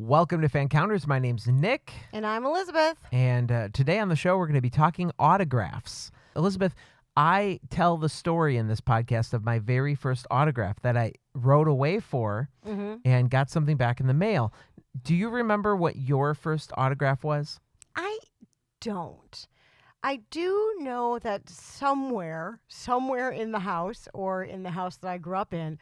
Welcome to Fan Counters. My name's Nick. And I'm Elizabeth. And today on the show, we're going to be talking autographs. Elizabeth, I tell the story in this podcast of my very first autograph that I wrote away for and got something back in the mail. Do you remember what your first autograph was? I don't. I do know that somewhere in the house or in the house that I grew up in,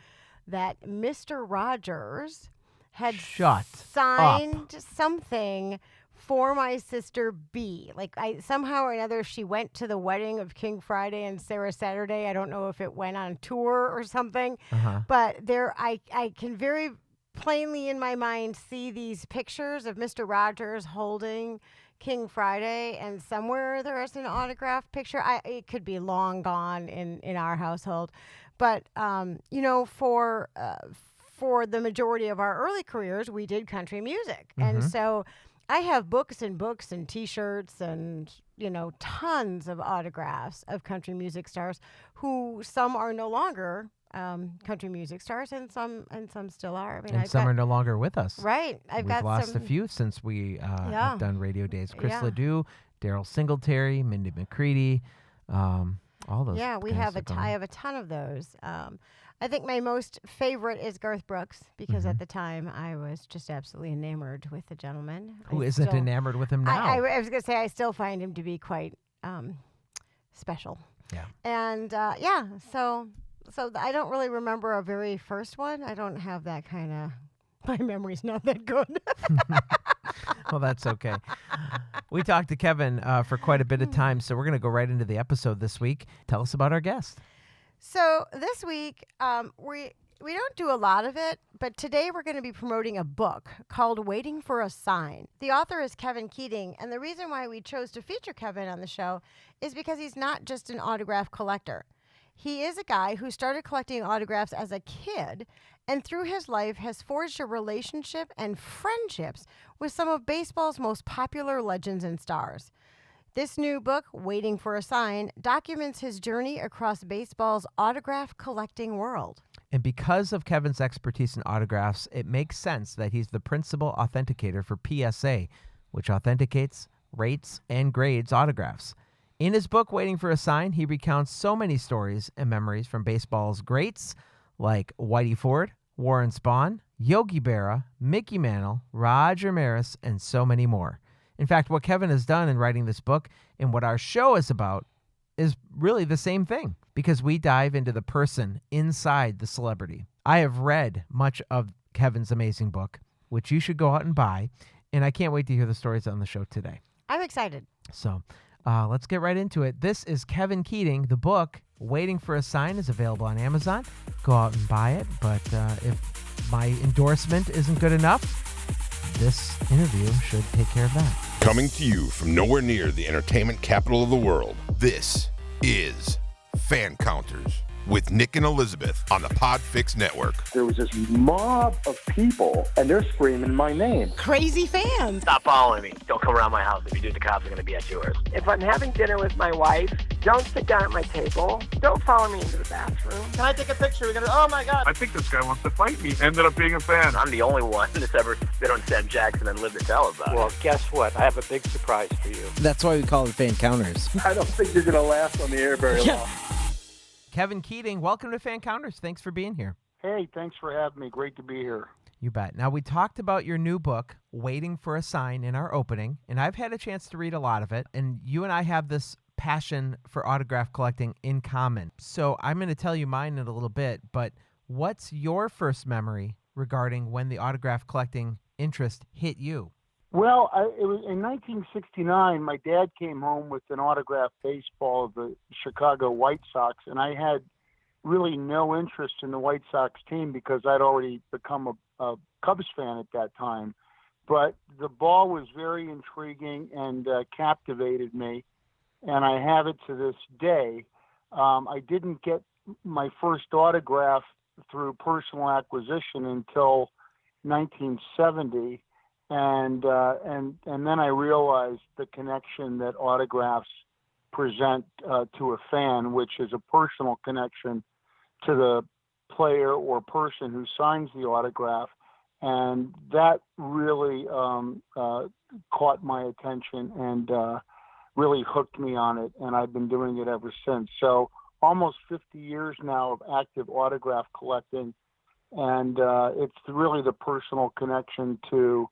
that Mr. Rogers had signed something for my sister B. Like somehow or another, she went to the wedding of King Friday and Sarah Saturday. I don't know if it went on tour or something, but I can very plainly in my mind see these pictures of Mr. Rogers holding King Friday, and somewhere there is an autograph picture. It could be long gone in our household, but for the majority of our early careers, we did country music. And so I have books and T-shirts and, tons of autographs of country music stars who some are no longer country music stars and some still are. I mean, and some are no longer with us. Right. We've lost a few since we have done radio days. Chris Ledoux, Daryl Singletary, Mindy McCready, all those. Yeah, I have a ton of those. I think my most favorite is Garth Brooks because at the time I was just absolutely enamored with the gentleman. Who isn't enamored with him now? I was going to say I still find him to be quite special. Yeah. And so I don't really remember a very first one. I don't have that kind of. My memory's not that good. Well, that's okay. We talked to Kevin for quite a bit of time, so we're going to go right into the episode this week. Tell us about our guest. So this week, we don't do a lot of it, but today we're going to be promoting a book called Waiting for a Sign. The author is Kevin Keating, and the reason why we chose to feature Kevin on the show is because he's not just an autograph collector. He is a guy who started collecting autographs as a kid, and through his life has forged a relationship and friendships with some of baseball's most popular legends and stars. This new book, Waiting for a Sign, documents his journey across baseball's autograph collecting world. And because of Kevin's expertise in autographs, it makes sense that he's the principal authenticator for PSA, which authenticates, rates, and grades autographs. In his book, Waiting for a Sign, he recounts so many stories and memories from baseball's greats like Whitey Ford, Warren Spahn, Yogi Berra, Mickey Mantle, Roger Maris, and so many more. In fact, what Kevin has done in writing this book and what our show is about is really the same thing, because we dive into the person inside the celebrity. I have read much of Kevin's amazing book, which you should go out and buy, and I can't wait to hear the stories on the show today. I'm excited. So let's get right into it. This is Kevin Keating. The book, Waiting for a Sign, is available on Amazon. Go out and buy it, but if my endorsement isn't good enough, this interview should take care of that. Coming to you from nowhere near the entertainment capital of the world, this is Fan Counters with Nick and Elizabeth on the PodFix network. There was this mob of people, and they're screaming my name. Crazy fans. Stop following me. Don't come around my house. If you do, the cops are going to be at yours. If I'm having dinner with my wife, don't sit down at my table. Don't follow me into the bathroom. Can I take a picture? We're gonna. Oh my God. I think this guy wants to fight me. Ended up being a fan. I'm the only one that's ever been on Sam Jackson and lived to tell about it. Well, guess what? I have a big surprise for you. That's why we call it Fan Counters. I don't think you're going to last on the air very long. Kevin Keating, welcome to Fan Counters. Thanks for being here. Hey, thanks for having me. Great to be here. You bet. Now, we talked about your new book, Waiting for a Sign, in our opening, and I've had a chance to read a lot of it, and you and I have this passion for autograph collecting in common. So I'm going to tell you mine in a little bit, but what's your first memory regarding when the autograph collecting interest hit you? Well, it was in 1969. My dad came home with an autographed baseball of the Chicago White Sox, and I had really no interest in the White Sox team because I'd already become a Cubs fan at that time. But the ball was very intriguing and captivated me, and I have it to this day. I didn't get my first autograph through personal acquisition until 1970. And then I realized the connection that autographs present to a fan, which is a personal connection to the player or person who signs the autograph, And that really caught my attention and really hooked me on it, and I've been doing it ever since. So almost 50 years now of active autograph collecting, and it's really the personal connection to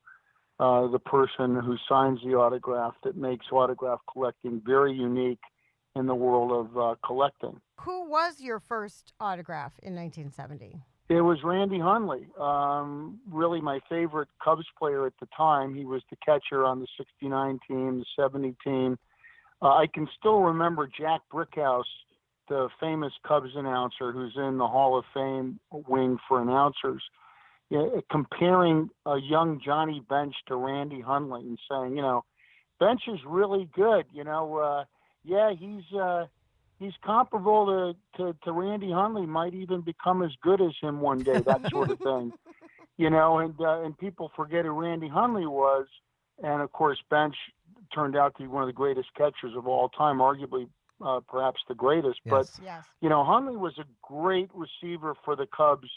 the person who signs the autograph that makes autograph collecting very unique in the world of collecting. Who was your first autograph in 1970? It was Randy Hundley, really my favorite Cubs player at the time. He was the catcher on the 69 team, the 70 team. I can still remember Jack Brickhouse, the famous Cubs announcer who's in the Hall of Fame wing for announcers, comparing a young Johnny Bench to Randy Hundley and saying, Bench is really good. He's comparable to Randy Hundley, might even become as good as him one day, that sort of thing. And people forget who Randy Hundley was. And, of course, Bench turned out to be one of the greatest catchers of all time, arguably perhaps the greatest. Yes. But, Hundley was a great receiver for the Cubs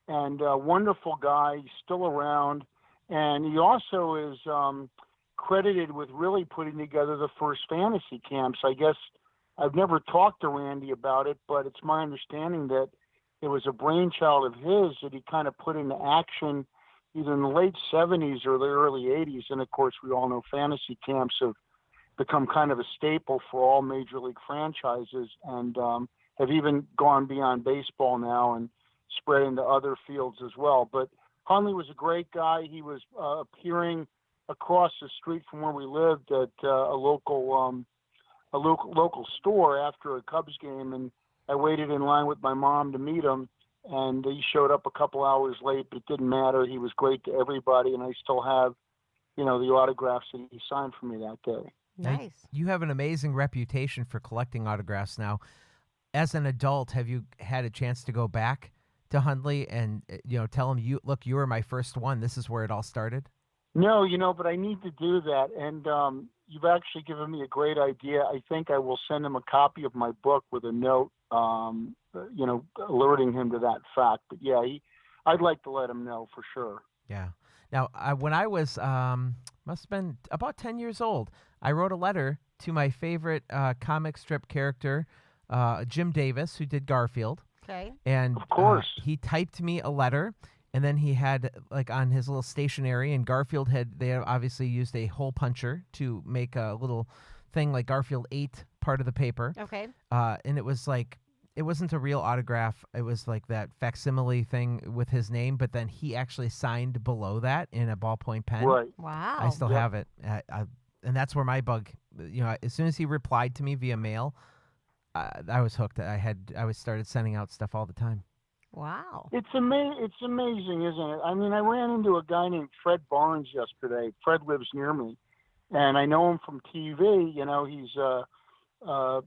and a wonderful guy. He's still around. And he also is credited with really putting together the first fantasy camps. I guess I've never talked to Randy about it, but it's my understanding that it was a brainchild of his that he kind of put into action either in the late 70s or the early 80s. And, of course, we all know fantasy camps have become kind of a staple for all major league franchises and have even gone beyond baseball now and spread into other fields as well. But Hundley was a great guy. He was appearing across the street from where we lived at a local store after a Cubs game, and I waited in line with my mom to meet him, and he showed up a couple hours late, but it didn't matter. He was great to everybody, and I still have, the autographs that he signed for me that day. Nice. You have an amazing reputation for collecting autographs now. As an adult, have you had a chance to go back to Hundley and, tell him, you were my first one. This is where it all started? No, but I need to do that. And you've actually given me a great idea. I think I will send him a copy of my book with a note, alerting him to that fact. But yeah, I'd like to let him know for sure. Yeah. Now, when I was, must have been about 10 years old, I wrote a letter to my favorite comic strip character, Jim Davis, who did Garfield. Okay. And of course, he typed me a letter. And then he had, on his little stationery, and Garfield they had obviously used a hole puncher to make a little thing like Garfield ate part of the paper. Okay. And it was it wasn't a real autograph. It was like that facsimile thing with his name, but then he actually signed below that in a ballpoint pen. Right. Wow. I still have it. And that's where my bug, as soon as he replied to me via mail, I was hooked. I started sending out stuff all the time. Wow. It's amazing, isn't it? I mean, I ran into a guy named Fred Barnes yesterday. Fred lives near me, and I know him from TV. He's a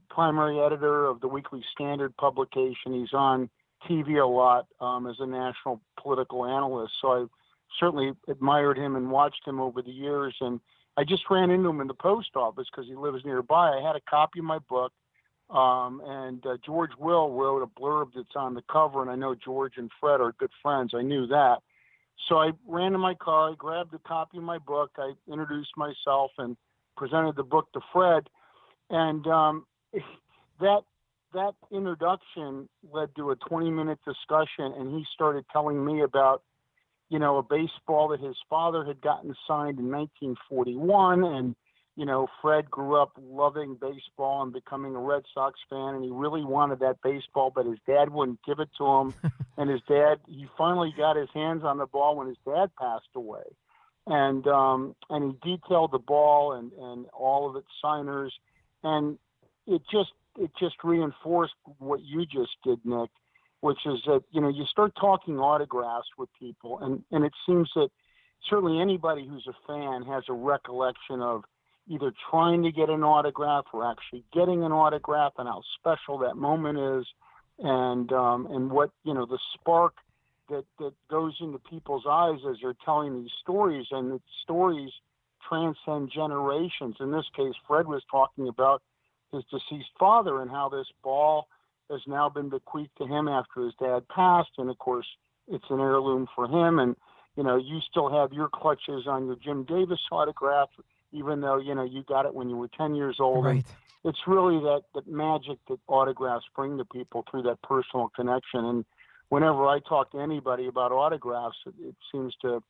primary editor of the Weekly Standard publication. He's on TV a lot as a national political analyst. So I certainly admired him and watched him over the years. And I just ran into him in the post office because he lives nearby. I had a copy of my book. And George Will wrote a blurb that's on the cover, and I know George and Fred are good friends. I knew that. So I ran to my car, I grabbed a copy of my book, I introduced myself and presented the book to Fred. And that introduction led to a 20-minute discussion, and he started telling me about, a baseball that his father had gotten signed in 1941, and Fred grew up loving baseball and becoming a Red Sox fan, and he really wanted that baseball, but his dad wouldn't give it to him. And he finally got his hands on the ball when his dad passed away. And he detailed the ball and all of its signers. And it just reinforced what you just did, Nick, which is that, you start talking autographs with people, and it seems that certainly anybody who's a fan has a recollection of either trying to get an autograph or actually getting an autograph, and how special that moment is, and what the spark that goes into people's eyes as they're telling these stories, and the stories transcend generations. In this case, Fred was talking about his deceased father and how this ball has now been bequeathed to him after his dad passed, and of course it's an heirloom for him. And you still have your clutches on your Jim Davis autograph, even though, you got it when you were 10 years old. Right. And it's really that magic that autographs bring to people through that personal connection. And whenever I talk to anybody about autographs, it seems to,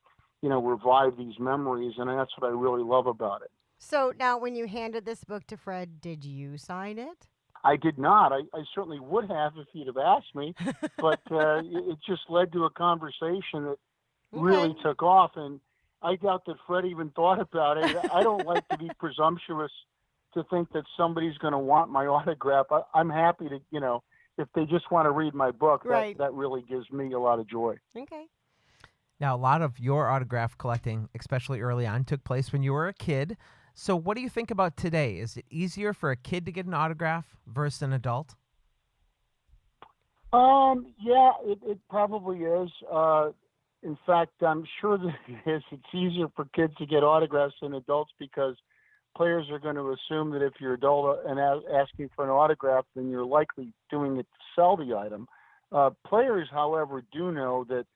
revive these memories. And that's what I really love about it. So now when you handed this book to Fred, did you sign it? I did not. I certainly would have if he'd have asked me, but it just led to a conversation that really took off. And I doubt that Fred even thought about it. I don't like to be presumptuous to think that somebody's going to want my autograph. I'm happy to, if they just want to read my book, Right. that really gives me a lot of joy. Okay. Now, a lot of your autograph collecting, especially early on, took place when you were a kid. So what do you think about today? Is it easier for a kid to get an autograph versus an adult? Yeah, it probably is. In fact, I'm sure that it is. It's easier for kids to get autographs than adults because players are going to assume that if you're adult and asking for an autograph, then you're likely doing it to sell the item. Players, however, do know that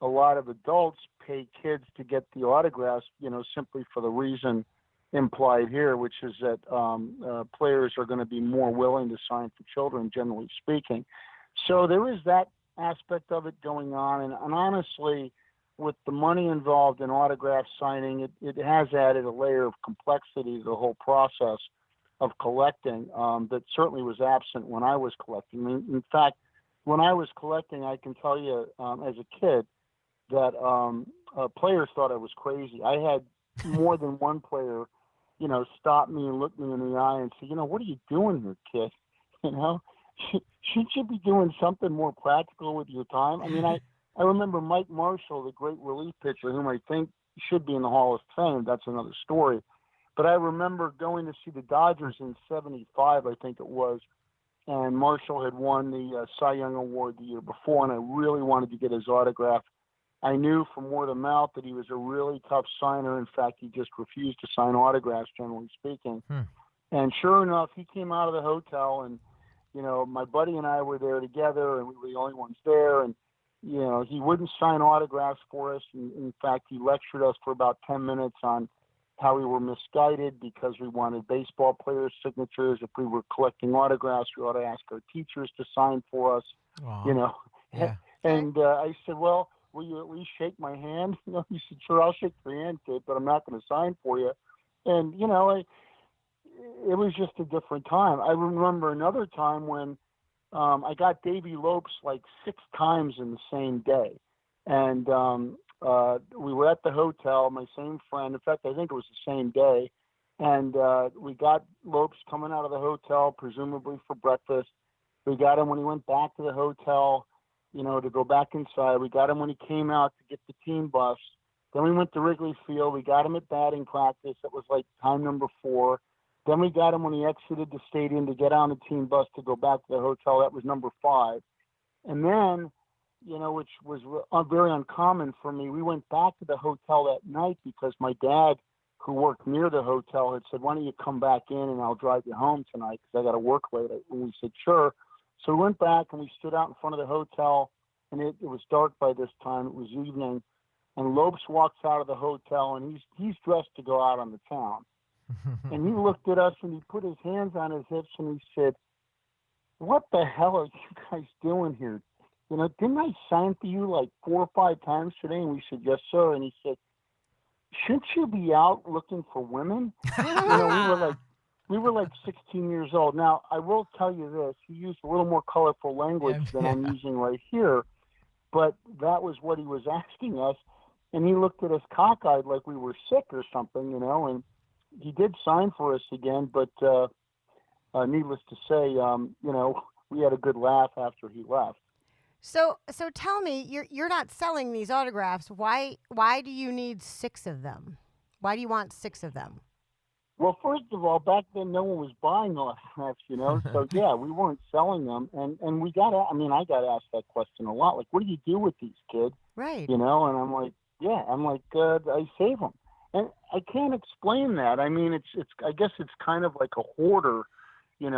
a lot of adults pay kids to get the autographs, simply for the reason implied here, which is that players are going to be more willing to sign for children, generally speaking. So there is that aspect of it going on. And honestly, with the money involved in autograph signing, it has added a layer of complexity to the whole process of collecting that certainly was absent when I was collecting. I mean, in fact, when I was collecting, I can tell you as a kid that players thought I was crazy. I had more than one player, stop me and look me in the eye and say, what are you doing here, kid? Shouldn't you be doing something more practical with your time? I mean, I remember Mike Marshall, the great relief pitcher, whom I think should be in the Hall of Fame. That's another story. But I remember going to see the Dodgers in '75, I think it was, and Marshall had won the Cy Young Award the year before, and I really wanted to get his autograph. I knew from word of mouth that he was a really tough signer. In fact, he just refused to sign autographs, generally speaking. And sure enough, he came out of the hotel, and my buddy and I were there together, and we were the only ones there. And he wouldn't sign autographs for us. In fact, he lectured us for about 10 minutes on how we were misguided because we wanted baseball players' signatures. If we were collecting autographs, we ought to ask our teachers to sign for us. Aww. Yeah. And I said, well, will you at least shake my hand? He said, sure, I'll shake your hand, kid, but I'm not going to sign for you. And, it was just a different time. I remember another time when I got Davy Lopes like 6 times in the same day. And we were at the hotel, my same friend. In fact, I think it was the same day. And we got Lopes coming out of the hotel, presumably for breakfast. We got him when he went back to the hotel, to go back inside. We got him when he came out to get the team bus. Then we went to Wrigley Field. We got him at batting practice. That was like time number 4. Then we got him when he exited the stadium to get on the team bus to go back to the hotel. That was number 5. And then, which was very uncommon for me, we went back to the hotel that night because my dad, who worked near the hotel, had said, why don't you come back in and I'll drive you home tonight because I got to work late. And we said, sure. So we went back and we stood out in front of the hotel, and it was dark by this time. It was evening. And Lopes walks out of the hotel, and he's dressed to go out on the town. And he looked at us, and he put his hands on his hips, and he said, what the hell are you guys doing here? Didn't I sign for you like 4 or 5 times today? And we said, yes, sir. And he said, shouldn't you be out looking for women? We were like 16 years old. Now, I will tell you this. He used a little more colorful language than I'm using right here, but that was what he was asking us. And he looked at us cockeyed like we were sick or something, and he did sign for us again, but needless to say, we had a good laugh after he left. So tell me, you're not selling these autographs. Why do you need 6 of them? Why do you want 6 of them? Well, first of all, back then no one was buying autographs, So yeah, we weren't selling them, and I got asked that question a lot. Like, what do you do with these, kid? Right. And I'm like, I save them. And I can't explain that. I mean, I guess it's kind of like a hoarder, you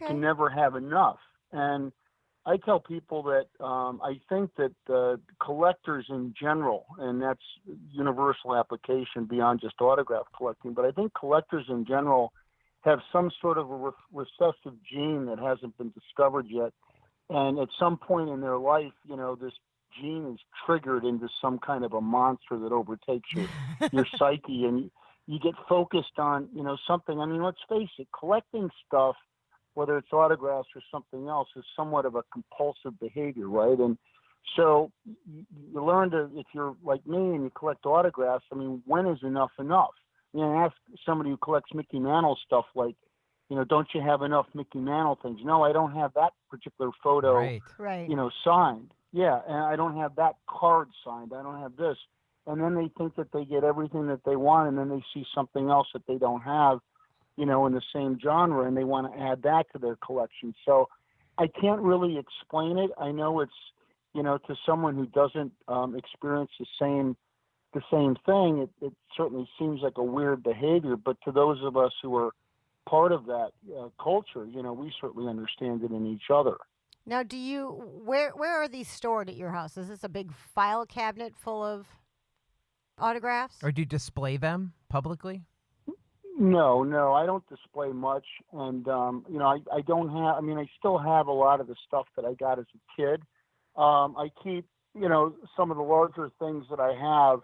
can never have enough. And I tell people that I think that collectors in general, and that's universal application beyond just autograph collecting, but I think collectors in general have some sort of a recessive gene that hasn't been discovered yet. And at some point in their life, this gene is triggered into some kind of a monster that overtakes your psyche, and you get focused on, something. I mean, let's face it, collecting stuff, whether it's autographs or something else, is somewhat of a compulsive behavior, right? And so you learn to, if you're like me and you collect autographs, I mean, when is enough enough? Ask somebody who collects Mickey Mantle stuff, like, don't you have enough Mickey Mantle things? No, I don't have that particular photo, right. Signed. Yeah, and I don't have that card signed. I don't have this. And then they think that they get everything that they want, and then they see something else that they don't have, in the same genre, and they want to add that to their collection. So I can't really explain it. I know it's, to someone who doesn't experience the same thing, it certainly seems like a weird behavior. But to those of us who are part of that culture, we certainly understand it in each other. Now, where are these stored at your house? Is this a big file cabinet full of autographs? Or do you display them publicly? No, I don't display much. And, I don't have, I still have a lot of the stuff that I got as a kid. I keep, some of the larger things that I have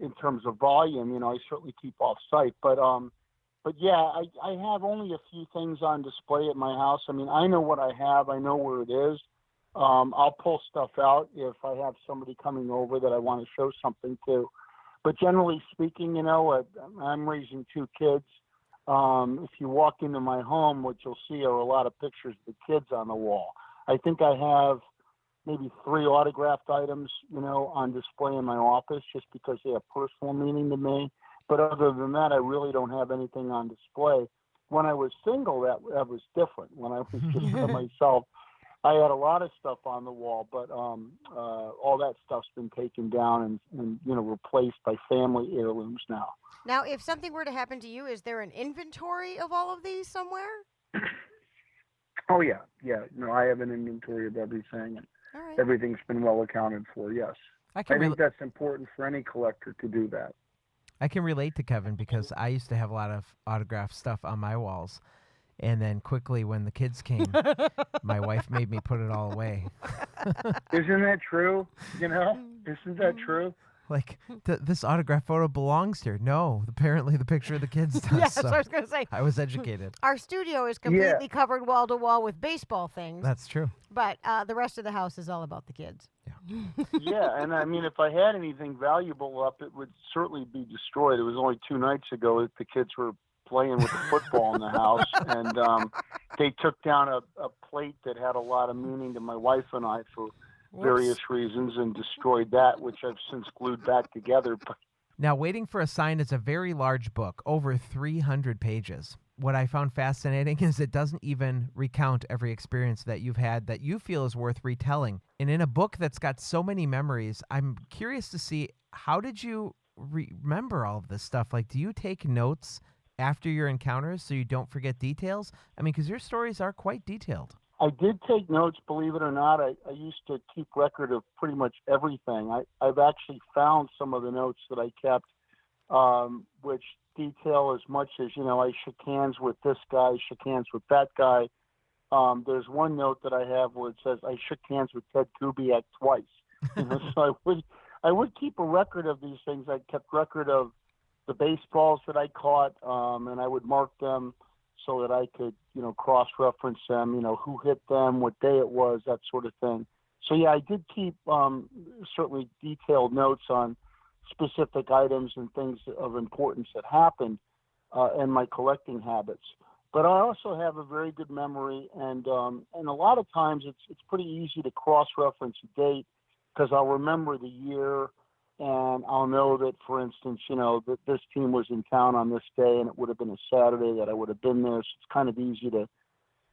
in terms of volume, I certainly keep off site. But yeah, I have only a few things on display at my house. I mean, I know what I have. I know where it is. I'll pull stuff out if I have somebody coming over that I want to show something to. But generally speaking, I'm raising 2 kids. If you walk into my home, what you'll see are a lot of pictures of the kids on the wall. I think I have maybe 3 autographed items, on display in my office just because they have personal meaning to me. But other than that, I really don't have anything on display. When I was single, that was different. When I was just by myself, I had a lot of stuff on the wall, but all that stuff's been taken down and replaced by family heirlooms now. Now, if something were to happen to you, is there an inventory of all of these somewhere? Oh, yeah. No, I have an inventory of everything, and everything's been well accounted for, yes. I think that's important for any collector to do that. I can relate to Kevin because I used to have a lot of autographed stuff on my walls. And then quickly when the kids came, my wife made me put it all away. Isn't that true? Isn't that true? Like, this autograph photo belongs here. No, apparently the picture of the kids does. Yes, so I was going to say. I was educated. Our studio is completely covered wall to wall with baseball things. That's true. But the rest of the house is all about the kids. Yeah, and if I had anything valuable up, it would certainly be destroyed. It was only 2 nights ago that the kids were playing with the football in the house, and they took down a plate that had a lot of meaning to my wife and I for various reasons and destroyed that, which I've since glued back together. Now, Waiting for a Sign is a very large book, over 300 pages. What I found fascinating is it doesn't even recount every experience that you've had that you feel is worth retelling. And in a book that's got so many memories, I'm curious to see, how did you remember all of this stuff? Like, do you take notes after your encounters so you don't forget details? I mean, because your stories are quite detailed. I did take notes, believe it or not. I used to keep record of pretty much everything. I've actually found some of the notes that I kept, which detail as much as, I shook hands with this guy, shook hands with that guy. There's one note that I have where it says I shook hands with Ted Kubiak twice. So I would keep a record of these things. I kept record of the baseballs that I caught, and I would mark them so that I could, cross-reference them, who hit them, what day it was, that sort of thing. So, yeah, I did keep certainly detailed notes on specific items and things of importance that happened in my collecting habits. But I also have a very good memory, and a lot of times it's pretty easy to cross-reference a date because I'll remember the year, and I'll know that, for instance, that this team was in town on this day, and it would have been a Saturday that I would have been there. So it's kind of easy to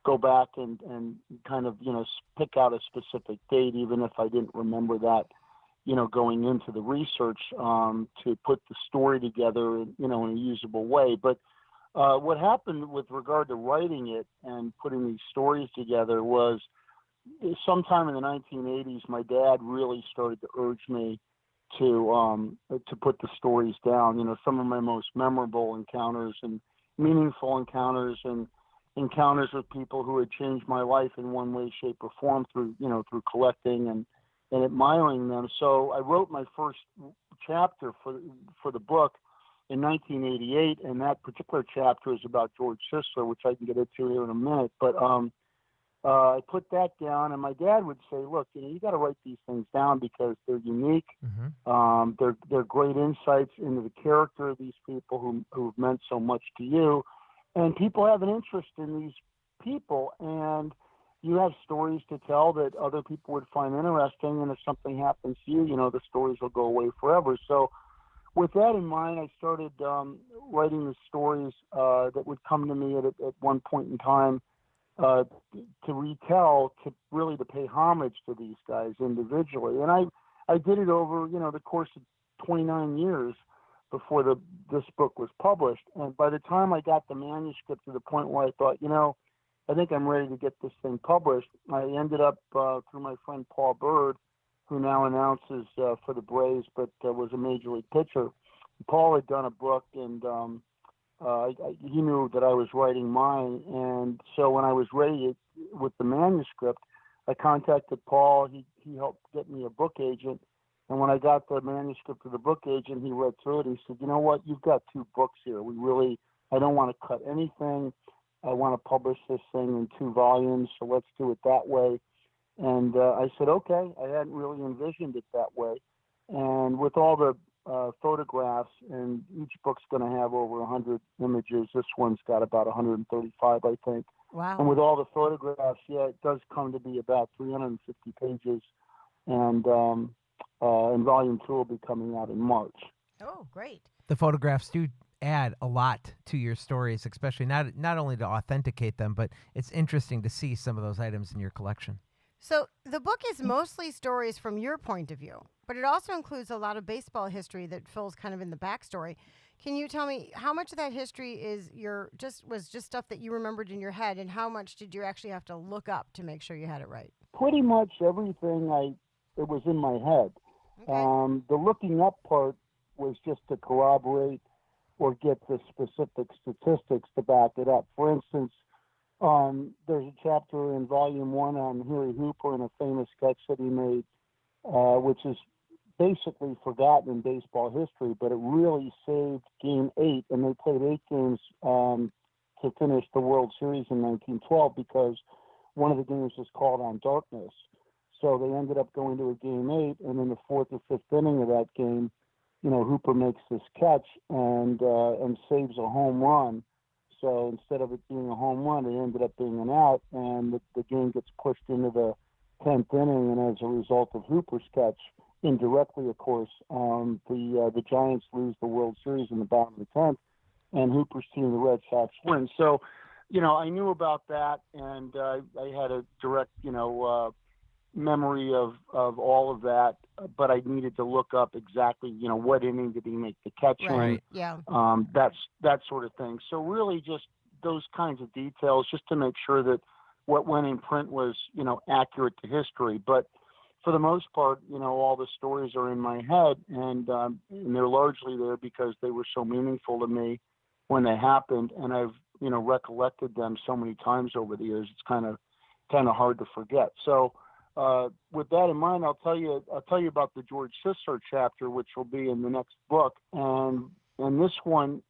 go back and kind of, pick out a specific date, even if I didn't remember that, going into the research to put the story together, in a usable way. But what happened with regard to writing it and putting these stories together was sometime in the 1980s, my dad really started to urge me to put the stories down. You know, some of my most memorable encounters and meaningful encounters and encounters with people who had changed my life in one way, shape, or form through collecting and admiring them. So I wrote my first chapter for the book in 1988, and that particular chapter is about George Sisler, which I can get into here in a minute. But I put that down, and my dad would say, "Look, you got to write these things down because they're unique. They're great insights into the character of these people who've meant so much to you, and people have an interest in these people, and you have stories to tell that other people would find interesting. And if something happens to you, the stories will go away forever." So, with that in mind, I started writing the stories that would come to me at one point in time to retell, to pay homage to these guys individually. And I did it over, the course of 29 years before this book was published. And by the time I got the manuscript to the point where I thought, I think I'm ready to get this thing published, I ended up through my friend Paul Bird, who now announces for the Braves, but was a major league pitcher. Paul had done a book, and he knew that I was writing mine. And so when I was ready with the manuscript, I contacted Paul. He helped get me a book agent. And when I got the manuscript to the book agent, he read through it. He said, "You know what? You've got 2 books here. I don't want to cut anything. I want to publish this thing in 2 volumes, so let's do it that way." And I said, okay. I hadn't really envisioned it that way. And with all the photographs, and each book's going to have over 100 images. This one's got about 135, I think. Wow. And with all the photographs, it does come to be about 350 pages. And Volume 2 will be coming out in March. Oh, great. The photographs do add a lot to your stories, especially not only to authenticate them, but it's interesting to see some of those items in your collection. So the book is mostly stories from your point of view, but it also includes a lot of baseball history that fills kind of in the backstory. Can you tell me how much of that history is was just stuff that you remembered in your head, and how much did you actually have to look up to make sure you had it right? Pretty much everything it was in my head. Okay. The looking up part was just to corroborate or get the specific statistics to back it up. For instance, there's a chapter in Volume 1 on Harry Hooper and a famous sketch that he made, which is basically forgotten in baseball history, but it really saved Game 8, and they played 8 games to finish the World Series in 1912 because one of the games was called on darkness. So they ended up going to a Game 8, and in the 4th or 5th inning of that game, Hooper makes this catch and saves a home run. So instead of it being a home run, it ended up being an out, and the game gets pushed into the 10th inning. And as a result of Hooper's catch, indirectly, of course, the Giants lose the World Series in the bottom of the 10th, and Hooper's team, the Red Sox, win. So, I knew about that, and I had a direct, memory of all of that, but I needed to look up exactly, what inning did he make the catch Right. in? Yeah. That sort of thing. So really just those kinds of details just to make sure that what went in print was, accurate to history. But for the most part, all the stories are in my head, and they're largely there because they were so meaningful to me when they happened, and I've, recollected them so many times over the years. It's kind of hard to forget. So, with that in mind, I'll tell you about the George Sisler chapter, which will be in the next book. And this one,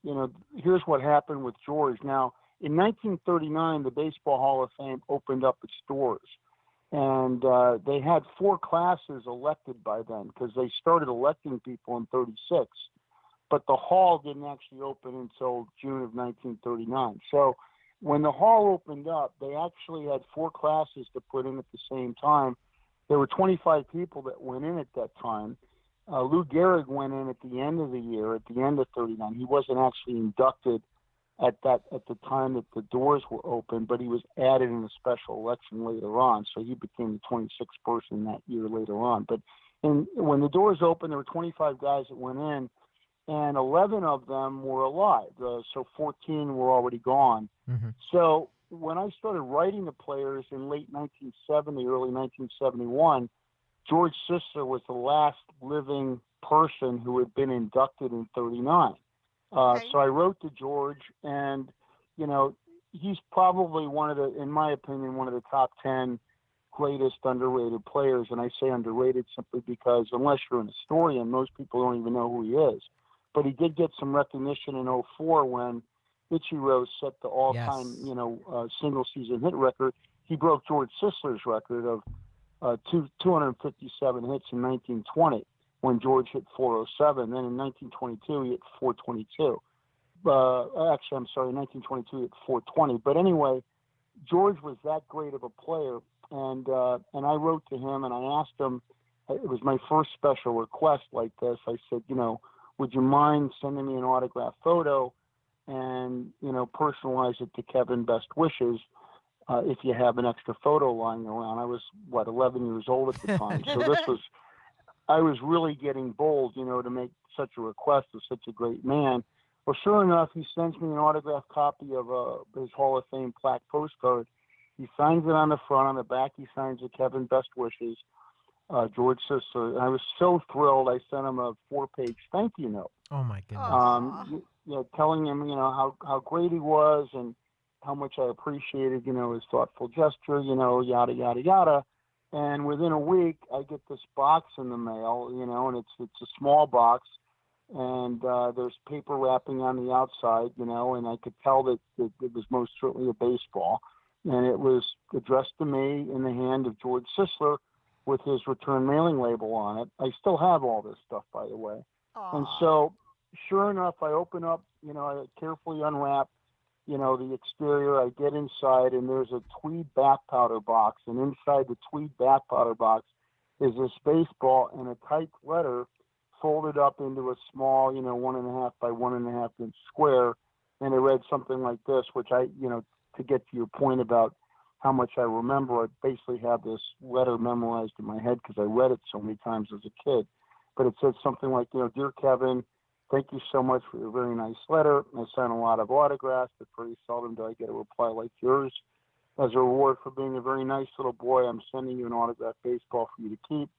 here's what happened with George. Now, in 1939, the Baseball Hall of Fame opened up its doors, and they had 4 classes elected by then because they started electing people in 36. But the hall didn't actually open until June of 1939. So when the hall opened up, they actually had 4 classes to put in at the same time. There were 25 people that went in at that time. Lou Gehrig went in at the end of the year, at the end of 39. He wasn't actually inducted at the time that the doors were open, but he was added in a special election later on. So he became the 26th person that year later on. But when the doors opened, there were 25 guys that went in, and 11 of them were alive. So 14 were already gone. Mm-hmm. So when I started writing the players in late 1970, early 1971, George Sisler was the last living person who had been inducted in 39. Okay. So I wrote to George, and, he's probably in my opinion, one of the top 10 greatest underrated players. And I say underrated simply because unless you're an historian, most people don't even know who he is. But he did get some recognition in '04 when Ichiro set the all-time, Yes. single season hit record. He broke George Sisler's record of 257 hits in 1920 when George hit 407. Then in 1922 he hit 422. Actually, I'm sorry, in 1922 he hit 420. But anyway, George was that great of a player, and I wrote to him and I asked him. It was my first special request like this. I said, would you mind sending me an autographed photo and, personalize it to Kevin, best wishes, if you have an extra photo lying around. I was, 11 years old at the time. So I was really getting bold, to make such a request of such a great man. Well, sure enough, he sends me an autographed copy of his Hall of Fame plaque postcard. He signs it on the front. On the back, he signs it, Kevin, best wishes, George Sisler. And I was so thrilled. I sent him a 4-page thank you note. Oh my goodness. Telling him, how great he was and how much I appreciated, his thoughtful gesture, yada, yada, yada. And within a week, I get this box in the mail, and it's a small box, and there's paper wrapping on the outside, and I could tell that it was most certainly a baseball. And it was addressed to me in the hand of George Sisler with his return mailing label on it. I still have all this stuff, by the way. Aw. And so, sure enough, I open up, I carefully unwrap, the exterior. I get inside, and there's a tweed bath powder box. And inside the tweed bath powder box is this baseball and a typed letter folded up into a small, 1.5 by 1.5 inch square. And it read something like this, which I, to get to your point about how much I remember, I basically have this letter memorized in my head because I read it so many times as a kid. But it said something like, Dear Kevin, thank you so much for your very nice letter. I sent a lot of autographs, but pretty seldom do I get a reply like yours. As a reward for being a very nice little boy, I'm sending you an autographed baseball for you to keep.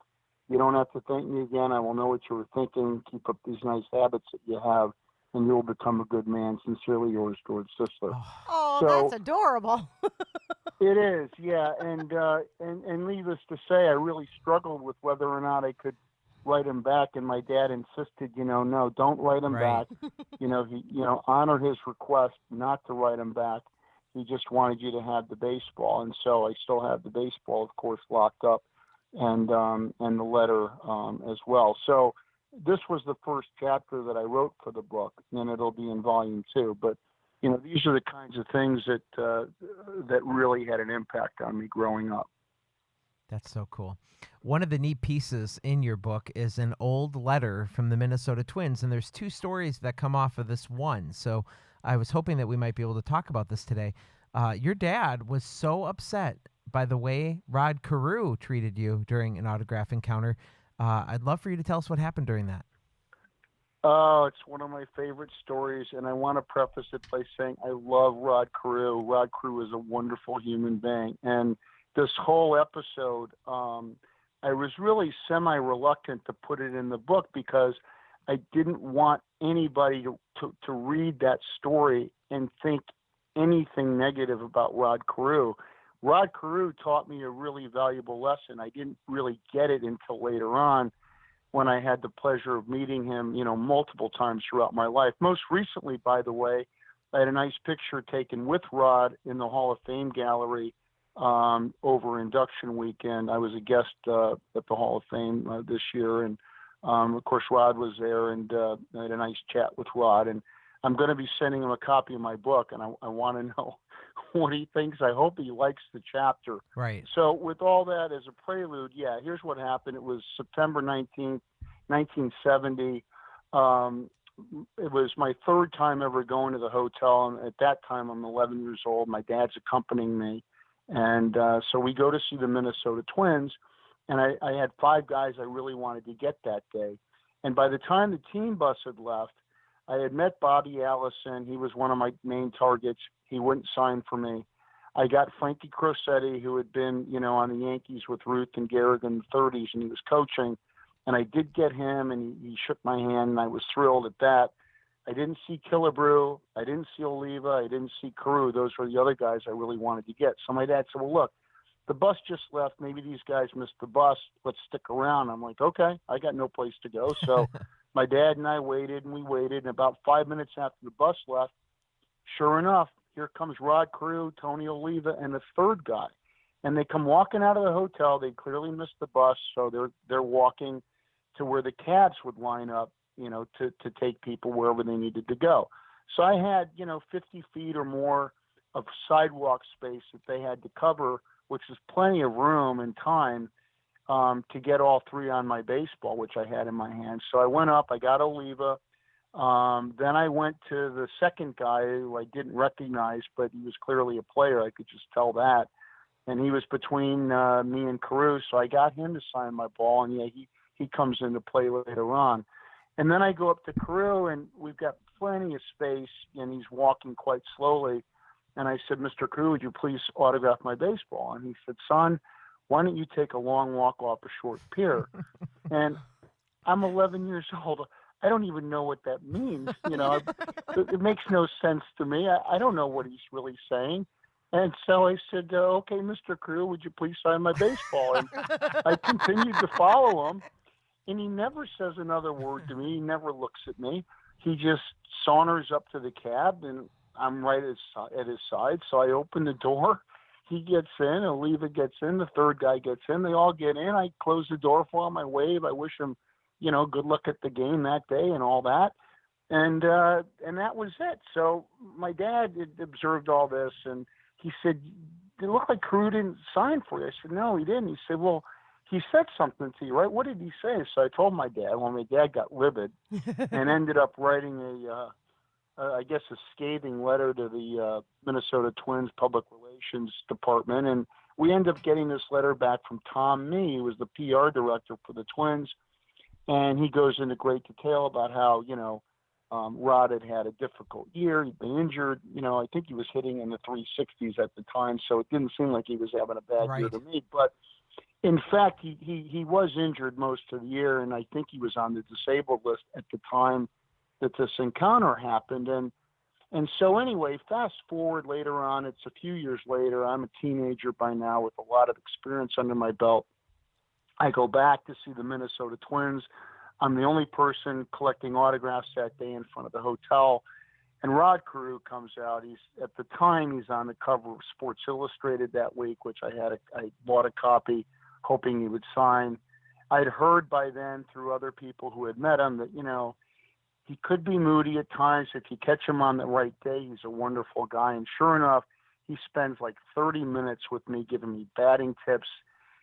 You don't have to thank me again. I will know what you were thinking. Keep up these nice habits that you have, and you will become a good man. Sincerely yours, George Sisler. Oh, So- that's adorable. It is, yeah. And needless to say, I really struggled with whether or not I could write him back, and my dad insisted, no, don't write him Right. back. He honor his request not to write him back. He just wanted you to have the baseball, and so I still have the baseball, of course, locked up, and the letter as well. So this was the first chapter that I wrote for the book, and it'll be in volume 2. But these are the kinds of things that really had an impact on me growing up. That's so cool. One of the neat pieces in your book is an old letter from the Minnesota Twins, and there's 2 stories that come off of this one. So I was hoping that we might be able to talk about this today. Your dad was so upset by the way Rod Carew treated you during an autograph encounter. I'd love for you to tell us what happened during that. Oh, it's one of my favorite stories, and I want to preface it by saying I love Rod Carew. Rod Carew is a wonderful human being, and this whole episode, I was really semi-reluctant to put it in the book because I didn't want anybody to read that story and think anything negative about Rod Carew. Rod Carew taught me a really valuable lesson. I didn't really get it until later on when I had the pleasure of meeting him, multiple times throughout my life. Most recently, by the way, I had a nice picture taken with Rod in the Hall of Fame gallery over induction weekend. I was a guest at the Hall of Fame this year, and of course Rod was there, and I had a nice chat with Rod. And I'm going to be sending him a copy of my book, and I want to know what he thinks. I hope he likes the chapter. Right. So with all that as a prelude, here's what happened. It was September 19th, 1970. It was my 3rd time ever going to the hotel, and at that time I'm 11 years old. My dad's accompanying me, and so we go to see the Minnesota Twins, and I had 5 guys I really wanted to get that day. And by the time the team bus had left, I had met Bobby Allison. He was one of my main targets. He wouldn't sign for me. I got Frankie Crosetti, who had been, on the Yankees with Ruth and Gehrig in the 30s, and he was coaching. And I did get him, and he shook my hand, and I was thrilled at that. I didn't see Killebrew. I didn't see Oliva. I didn't see Carew. Those were the other guys I really wanted to get. So my dad said, well, look, the bus just left. Maybe these guys missed the bus. Let's stick around. I'm like, okay, I got no place to go. So my dad and I waited, and we waited. And about 5 minutes after the bus left, sure enough, here comes Rod Carew, Tony Oliva, and the third guy. And they come walking out of the hotel. They clearly missed the bus, so they're walking to where the cabs would line up, to take people wherever they needed to go. So I had, 50 feet or more of sidewalk space that they had to cover, which is plenty of room and time to get all three on my baseball, which I had in my hand. So I went up, I got Oliva. Then I went to the second guy who I didn't recognize, but he was clearly a player. I could just tell that. And he was between me and Carew, so I got him to sign my ball. And, he comes into play later on. And then I go up to Carew, and we've got plenty of space, and he's walking quite slowly. And I said, Mr. Carew, would you please autograph my baseball? And he said, son, why don't you take a long walk off a short pier? And I'm 11 years old. I don't even know what that means. It makes no sense to me. I don't know what he's really saying. And so I said, okay, Mr. Carew, would you please sign my baseball? And I continued to follow him. And he never says another word to me. He never looks at me. He just saunters up to the cab, and I'm right at his side. So I open the door. He gets in. Oliva gets in. The third guy gets in. They all get in. I close the door for him. I wave. I wish him, good luck at the game that day and all that. And that was it. So my dad had observed all this, and he said, it looked like Carew didn't sign for you. I said, no, he didn't. He said, well, he said something to you, right? What did he say? So I told my dad. Well, my dad got livid and ended up writing a scathing letter to the Minnesota Twins Public Relations Department. And we ended up getting this letter back from Tom Mee, who was the PR director for the Twins. And he goes into great detail about how, Rod had a difficult year. He'd been injured. I think he was hitting in the 360s at the time. So it didn't seem like he was having a bad year to me. But in fact, he was injured most of the year, and I think he was on the disabled list at the time that this encounter happened. And so anyway, fast forward later on, it's a few years later. I'm a teenager by now with a lot of experience under my belt. I go back to see the Minnesota Twins. I'm the only person collecting autographs that day in front of the hotel. And Rod Carew comes out. At the time, he's on the cover of Sports Illustrated that week, which I bought a copy, hoping he would sign. I'd heard by then through other people who had met him that, he could be moody at times. If you catch him on the right day, he's a wonderful guy. And sure enough, he spends like 30 minutes with me giving me batting tips.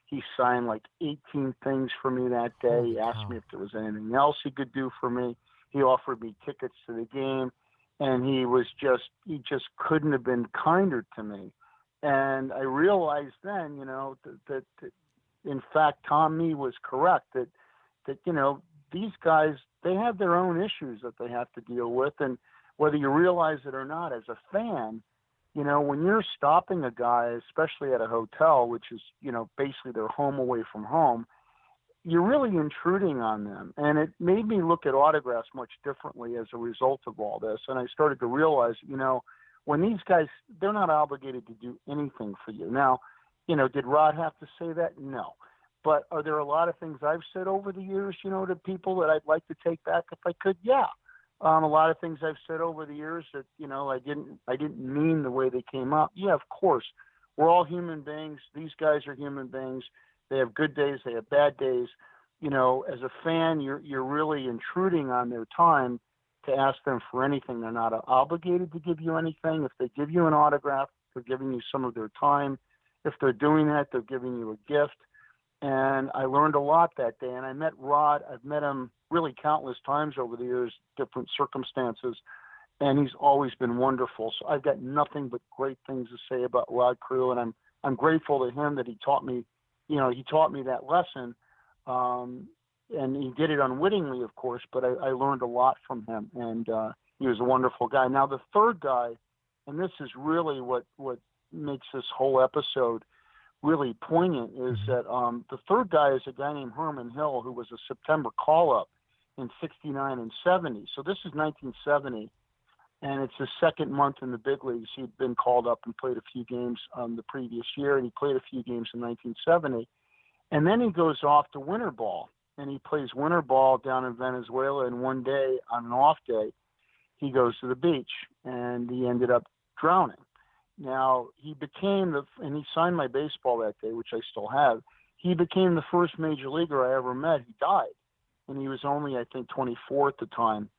He signed like 18 things for me that day. He asked me if there was anything else he could do for me. He offered me tickets to the game. And he just couldn't have been kinder to me. And I realized then, that in fact, Tom Mee was correct, that these guys, they have their own issues that they have to deal with. And whether you realize it or not, as a fan, when you're stopping a guy, especially at a hotel, which is, basically their home away from home, you're really intruding on them. And it made me look at autographs much differently as a result of all this. And I started to realize, when these guys, they're not obligated to do anything for you. Now, did Rod have to say that? No. But are there a lot of things I've said over the years, to people that I'd like to take back if I could? Yeah. A lot of things I've said over the years that, I didn't mean the way they came out. Yeah, of course. We're all human beings. These guys are human beings. They have good days. They have bad days. As a fan, you're really intruding on their time to ask them for anything. They're not obligated to give you anything. If they give you an autograph, they're giving you some of their time. If they're doing that, they're giving you a gift. And I learned a lot that day. And I met Rod. I've met him really countless times over the years, different circumstances. And he's always been wonderful. So I've got nothing but great things to say about Rod Carew. And I'm grateful to him that he taught me that lesson. And he did it unwittingly, of course, but I learned a lot from him. And he was a wonderful guy. Now, the third guy, and this is really what makes this whole episode really poignant is that the third guy is a guy named Herman Hill, who was a September call-up in 69 and 70. So this is 1970, and it's his second month in the big leagues. He'd been called up and played a few games the previous year, and he played a few games in 1970. And then he goes off to winter ball, and he plays winter ball down in Venezuela. And one day, on an off day, he goes to the beach, and he ended up drowning. Now, he and he signed my baseball that day, which I still have. He became the first major leaguer I ever met. He died, and he was only, I think, 24 at the time.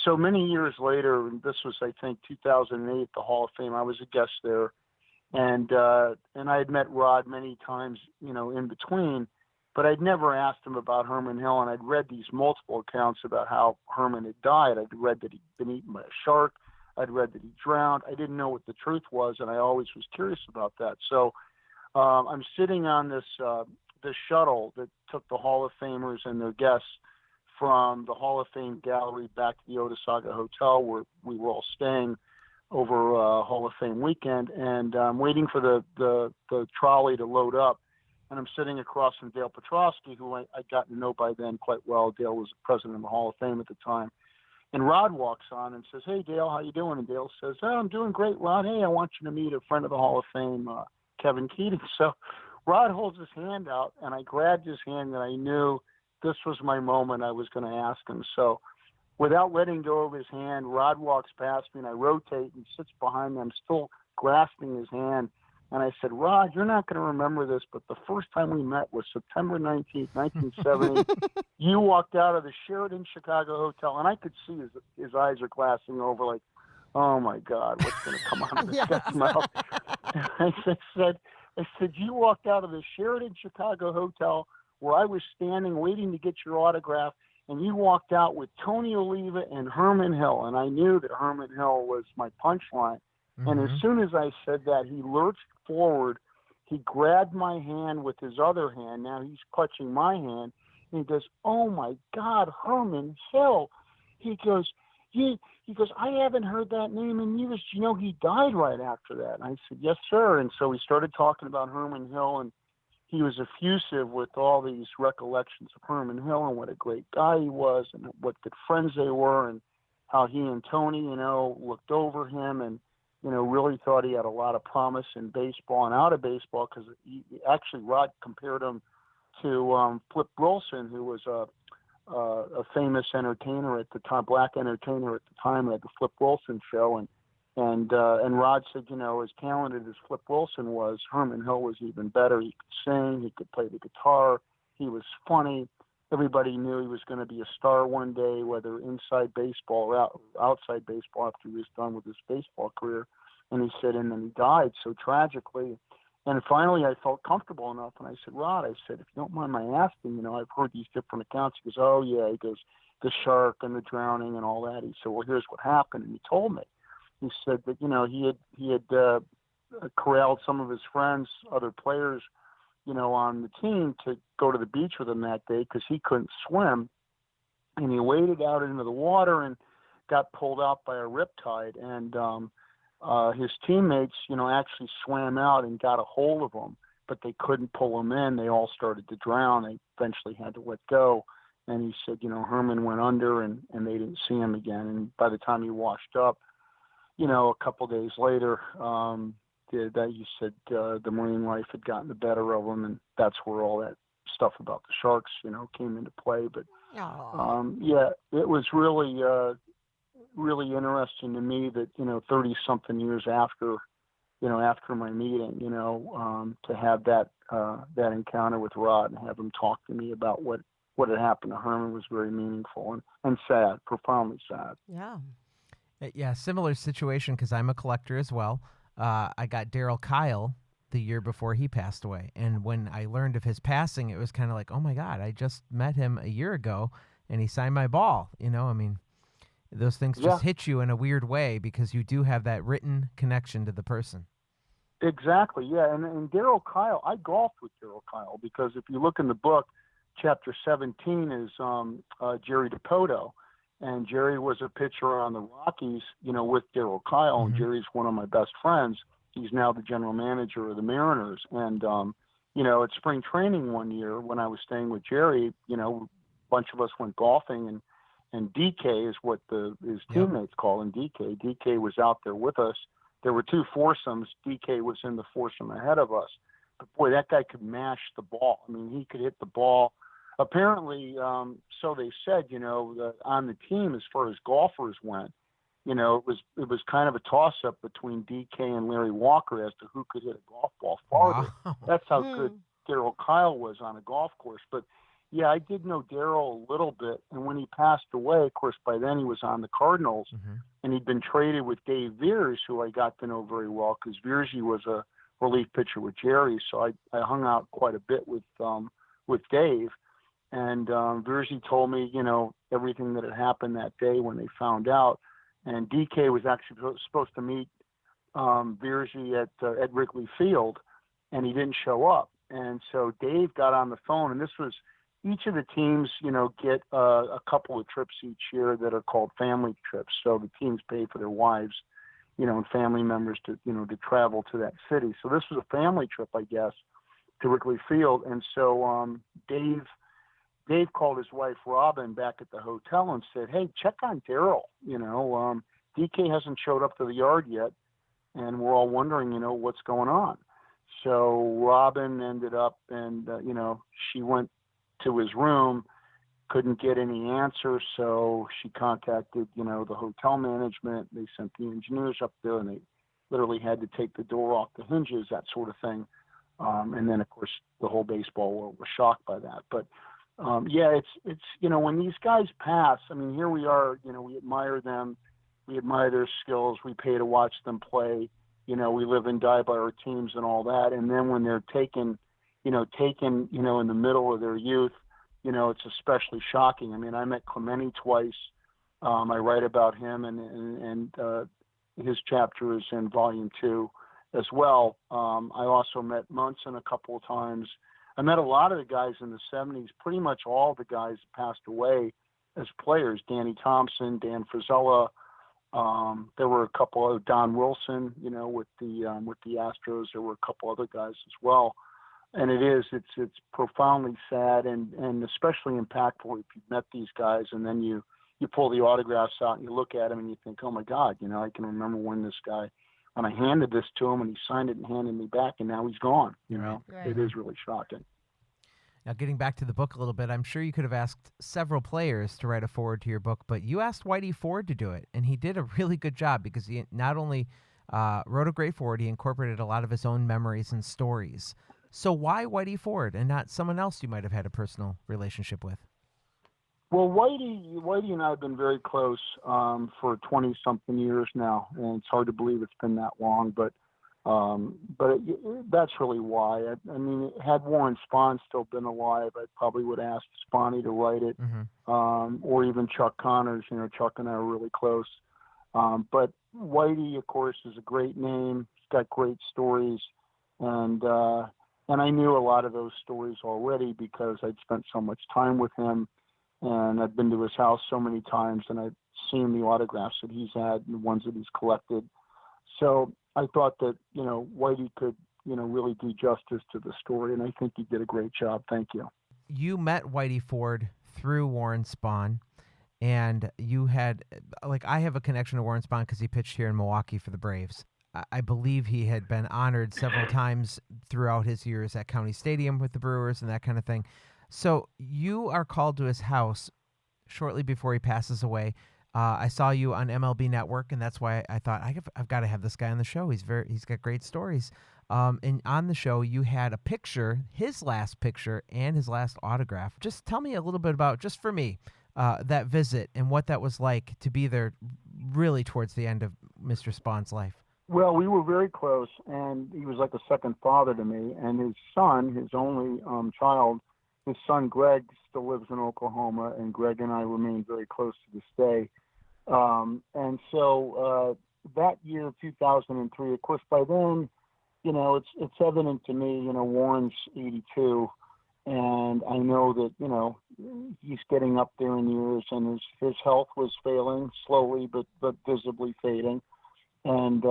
So many years later, and this was, I think, 2008, the Hall of Fame, I was a guest there. And I had met Rod many times, in between, but I'd never asked him about Herman Hill, and I'd read these multiple accounts about how Herman had died. I'd read that he'd been eaten by a shark. I'd read that he drowned. I didn't know what the truth was, and I always was curious about that. So I'm sitting on this shuttle that took the Hall of Famers and their guests from the Hall of Fame gallery back to the Otesaga Hotel, where we were all staying over Hall of Fame weekend, and I'm waiting for the trolley to load up. And I'm sitting across from Dale Petrosky, who I got to know by then quite well. Dale was president of the Hall of Fame at the time. And Rod walks on and says, "Hey, Dale, how you doing?" And Dale says, "Oh, I'm doing great, Rod. Hey, I want you to meet a friend of the Hall of Fame, Kevin Keating." So Rod holds his hand out, and I grabbed his hand, and I knew this was my moment. I was going to ask him. So without letting go of his hand, Rod walks past me, and I rotate and sits behind me. I'm still grasping his hand. And I said, "Rod, you're not going to remember this, but the first time we met was September 19th, 1970. You walked out of the Sheraton Chicago Hotel," and I could see his eyes are glassing over like, "Oh, my God, what's going to come out of this guy's mouth?" I said, "You walked out of the Sheraton Chicago Hotel where I was standing waiting to get your autograph, and you walked out with Tony Oliva and Herman Hill." And I knew that Herman Hill was my punchline. Mm-hmm. And as soon as I said that, he lurched forward. He grabbed my hand with his other hand. Now he's clutching my hand. And he goes, "Oh, my God, Herman Hill." He goes, "I haven't heard that name in years. You know, he died right after that." And I said, "Yes, sir." And so we started talking about Herman Hill, and he was effusive with all these recollections of Herman Hill and what a great guy he was and what good friends they were and how he and Tony, looked over him and, really thought he had a lot of promise in baseball and out of baseball, because actually Rod compared him to Flip Wilson, who was a famous entertainer at the time, black entertainer at the time, at the Flip Wilson show. And Rod said, as talented as Flip Wilson was, Herman Hill was even better. He could sing, he could play the guitar, he was funny. Everybody knew he was going to be a star one day, whether inside baseball or outside baseball after he was done with his baseball career. And he said, and then he died so tragically. And finally I felt comfortable enough, and I said, "Rod," I said, "if you don't mind my asking, I've heard these different accounts." He goes, "Oh, yeah." He goes, "The shark and the drowning and all that." He said, "Well, here's what happened." And he told me. He said that, he had corralled some of his friends, other players, on the team to go to the beach with him that day because he couldn't swim. And he waded out into the water and got pulled out by a riptide. And his teammates, actually swam out and got a hold of him, but they couldn't pull him in. They all started to drown. They eventually had to let go. And he said, Herman went under and they didn't see him again. And by the time he washed up, a couple days later, that you said the marine life had gotten the better of him, and that's where all that stuff about the sharks, came into play. But it was really interesting to me that 30-something years after my meeting, to have that encounter with Rod and have him talk to me about what had happened to Herman was very meaningful and sad, profoundly sad. Yeah. Yeah, similar situation because I'm a collector as well. I got Daryl Kyle the year before he passed away. And when I learned of his passing, it was kind of like, oh, my God, I just met him a year ago, and he signed my ball. Those things just hit you in a weird way because you do have that written connection to the person. Exactly, yeah. And Daryl Kyle, I golfed with Daryl Kyle because if you look in the book, chapter 17 is Jerry DiPoto. And Jerry was a pitcher on the Rockies, with Daryl Kyle, and Jerry's one of my best friends. He's now the general manager of the Mariners. And, at spring training one year when I was staying with Jerry, a bunch of us went golfing, and DK is what his teammates call him, DK. DK was out there with us. There were two foursomes. DK was in the foursome ahead of us. But, boy, that guy could mash the ball. I mean, he could hit the ball. Apparently, so they said, on the team as far as golfers went, it was kind of a toss-up between DK and Larry Walker as to who could hit a golf ball farther. Wow. That's how good Darryl Kyle was on a golf course. But, yeah, I did know Darryl a little bit. And when he passed away, of course, by then he was on the Cardinals. And he'd been traded with Dave Veers, who I got to know very well because Veersy was a relief pitcher with Jerry. So I hung out quite a bit with Dave. And Veersy told me, everything that had happened that day when they found out. And DK was actually supposed to meet Veersy at Wrigley Field, and he didn't show up. And so Dave got on the phone, and this was each of the teams, get a couple of trips each year that are called family trips. So the teams pay for their wives, and family members to travel to that city. So this was a family trip, I guess, to Wrigley Field. And so Dave called his wife, Robin, back at the hotel and said, hey, check on Darryl. DK hasn't showed up to the yard yet, and we're all wondering, what's going on. So Robin ended up, and, she went to his room, couldn't get any answers, so she contacted, the hotel management. They sent the engineers up there, and they literally had to take the door off the hinges, that sort of thing. And then, of course, the whole baseball world was shocked by that. But, it's when these guys pass, I mean, here we are, we admire them. We admire their skills. We pay to watch them play. We live and die by our teams and all that. And then when they're taken, in the middle of their youth, it's especially shocking. I mean, I met Clemente twice. I write about him, and his chapter is in volume 2 as well. I also met Munson a couple of times. I met a lot of the guys in the 70s, pretty much all the guys passed away as players. Danny Thompson, Dan Frizella. There were a couple of Don Wilson, with the Astros. There were a couple other guys as well. And it's profoundly sad and especially impactful if you've met these guys and then you pull the autographs out and you look at them and you think, oh my God, I can remember when I handed this to him and he signed it and handed me back and now he's gone. Right. It is really shocking. Now, getting back to the book a little bit, I'm sure you could have asked several players to write a foreword to your book, but you asked Whitey Ford to do it, and he did a really good job because he not only wrote a great foreword, he incorporated a lot of his own memories and stories. So why Whitey Ford and not someone else you might have had a personal relationship with? Well, Whitey and I have been very close for 20-something years now, and it's hard to believe it's been that long, but that's really why. I mean, had Warren Spahn still been alive, I probably would ask Spahny to write it, or even Chuck Connors. Chuck and I are really close. But Whitey, of course, is a great name. He's got great stories, and I knew a lot of those stories already because I'd spent so much time with him, and I've been to his house so many times, and I've seen the autographs that he's had and the ones that he's collected. So I thought that, Whitey could, really do justice to the story, and I think he did a great job. Thank you. You met Whitey Ford through Warren Spahn, and you had, I have a connection to Warren Spahn because he pitched here in Milwaukee for the Braves. I believe he had been honored several times throughout his years at County Stadium with the Brewers and that kind of thing. So you are called to his house shortly before he passes away. I saw you on MLB Network, and that's why I thought I've got to have this guy on the show. He's got great stories. And on the show, you had a picture, his last picture, and his last autograph. Just tell me a little bit about, just for me, that visit and what that was like to be there really towards the end of Mr. Spahn's life. Well, we were very close, and he was like a second father to me. And his son, his only child, his son Greg, still lives in Oklahoma, and Greg and I remain very close to this day. And so that year, 2003, of course, by then, it's evident to me, Warren's 82, and I know that, he's getting up there in years, and his health was failing slowly, but visibly fading. And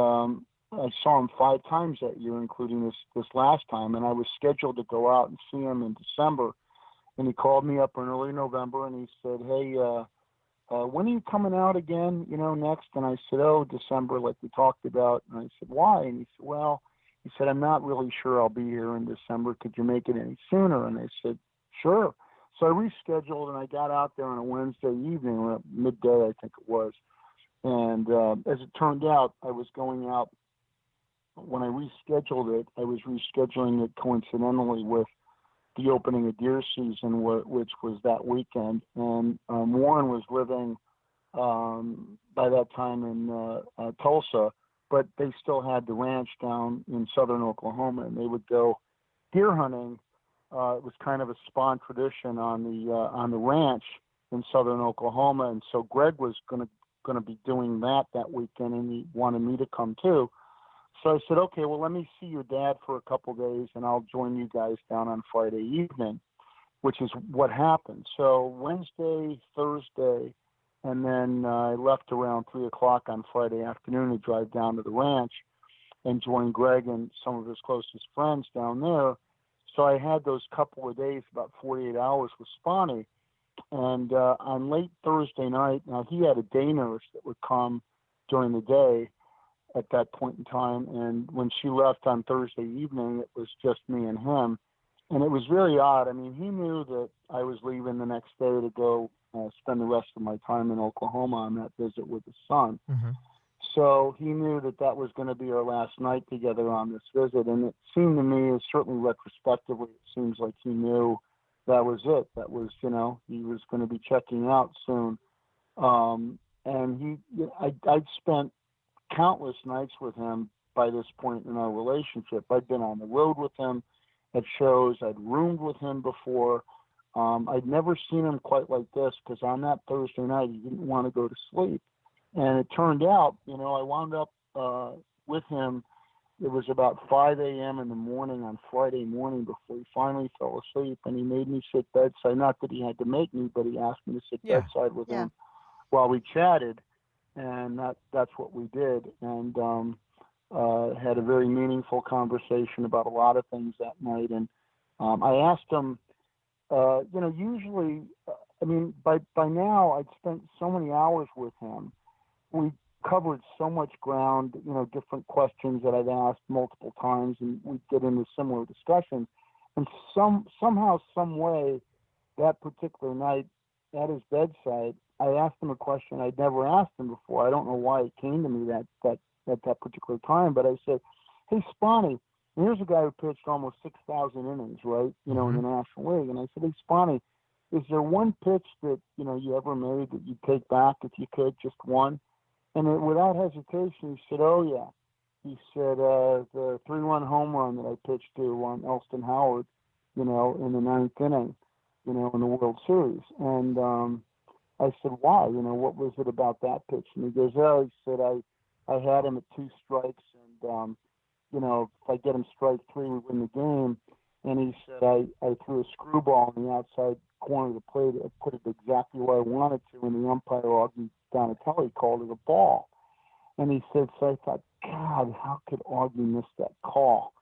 I saw him 5 times that year, including this last time, and I was scheduled to go out and see him in December. And he called me up in early November, and he said, "Hey, when are you coming out again, next?" And I said, "Oh, December, like we talked about." And I said, "Why?" And he said, "Well," he said, "I'm not really sure I'll be here in December. Could you make it any sooner?" And I said, "Sure." So I rescheduled, and I got out there on a Wednesday evening, or midday, I think it was. And as it turned out, I was going out. When I rescheduled it, I was rescheduling it coincidentally with the opening of deer season, which was that weekend. And Warren was living by that time in Tulsa, but they still had the ranch down in southern Oklahoma, and they would go deer hunting. It was kind of a spawn tradition on the ranch in southern Oklahoma, and so Greg was going to be doing that weekend, and he wanted me to come too. So I said, "Okay, well, let me see your dad for a couple days, and I'll join you guys down on Friday evening," which is what happened. So Wednesday, Thursday, and then I left around 3 o'clock on Friday afternoon to drive down to the ranch and join Greg and some of his closest friends down there. So I had those couple of days, about 48 hours with Spawny. And on late Thursday night, now he had a day nurse that would come during the day at that point in time. And when she left on Thursday evening, it was just me and him. And it was very odd. I mean, he knew that I was leaving the next day to go spend the rest of my time in Oklahoma on that visit with his son. Mm-hmm. So he knew that was going to be our last night together on this visit. And it seemed to me, certainly retrospectively, it seems like he knew that was it. That was, he was going to be checking out soon. And I'd spent countless nights with him by this point in our relationship. I'd been on the road with him at shows. I'd roomed with him before. I'd never seen him quite like this, because on that Thursday night, he didn't want to go to sleep. And it turned out, I wound up with him. It was about 5 a.m. in the morning on Friday morning before he finally fell asleep, and he made me sit bedside. Not that he had to make me, but he asked me to sit bedside with him while we chatted, and that's what we did. And had a very meaningful conversation about a lot of things that night. And I asked him, usually, by now I'd spent so many hours with him. We covered so much ground, different questions that I've asked multiple times, and we get into similar discussions. And somehow, some way, that particular night at his bedside, I asked him a question I'd never asked him before. I don't know why it came to me that at that particular time, but I said, "Hey, Spawny," and here's a guy who pitched almost 6,000 innings, right? In the National League. And I said, "Hey, Spawny, is there one pitch that, you ever made that you'd take back if you could, just one?" And without hesitation, he said, "Oh, yeah." He said, the 3-run home run that I pitched to on Elston Howard, in the 9th inning, in the World Series. And I said, "Why? What was it about that pitch?" And he goes, "Oh," he said, I had him at 2 strikes, and, if I get him strike 3, we win the game." And he said, I threw a screwball in the outside corner of the plate. I put it exactly where I wanted to, and the umpire, Augie Donatelli, called it a ball. And he said, so I thought, God, how could Augie miss that call?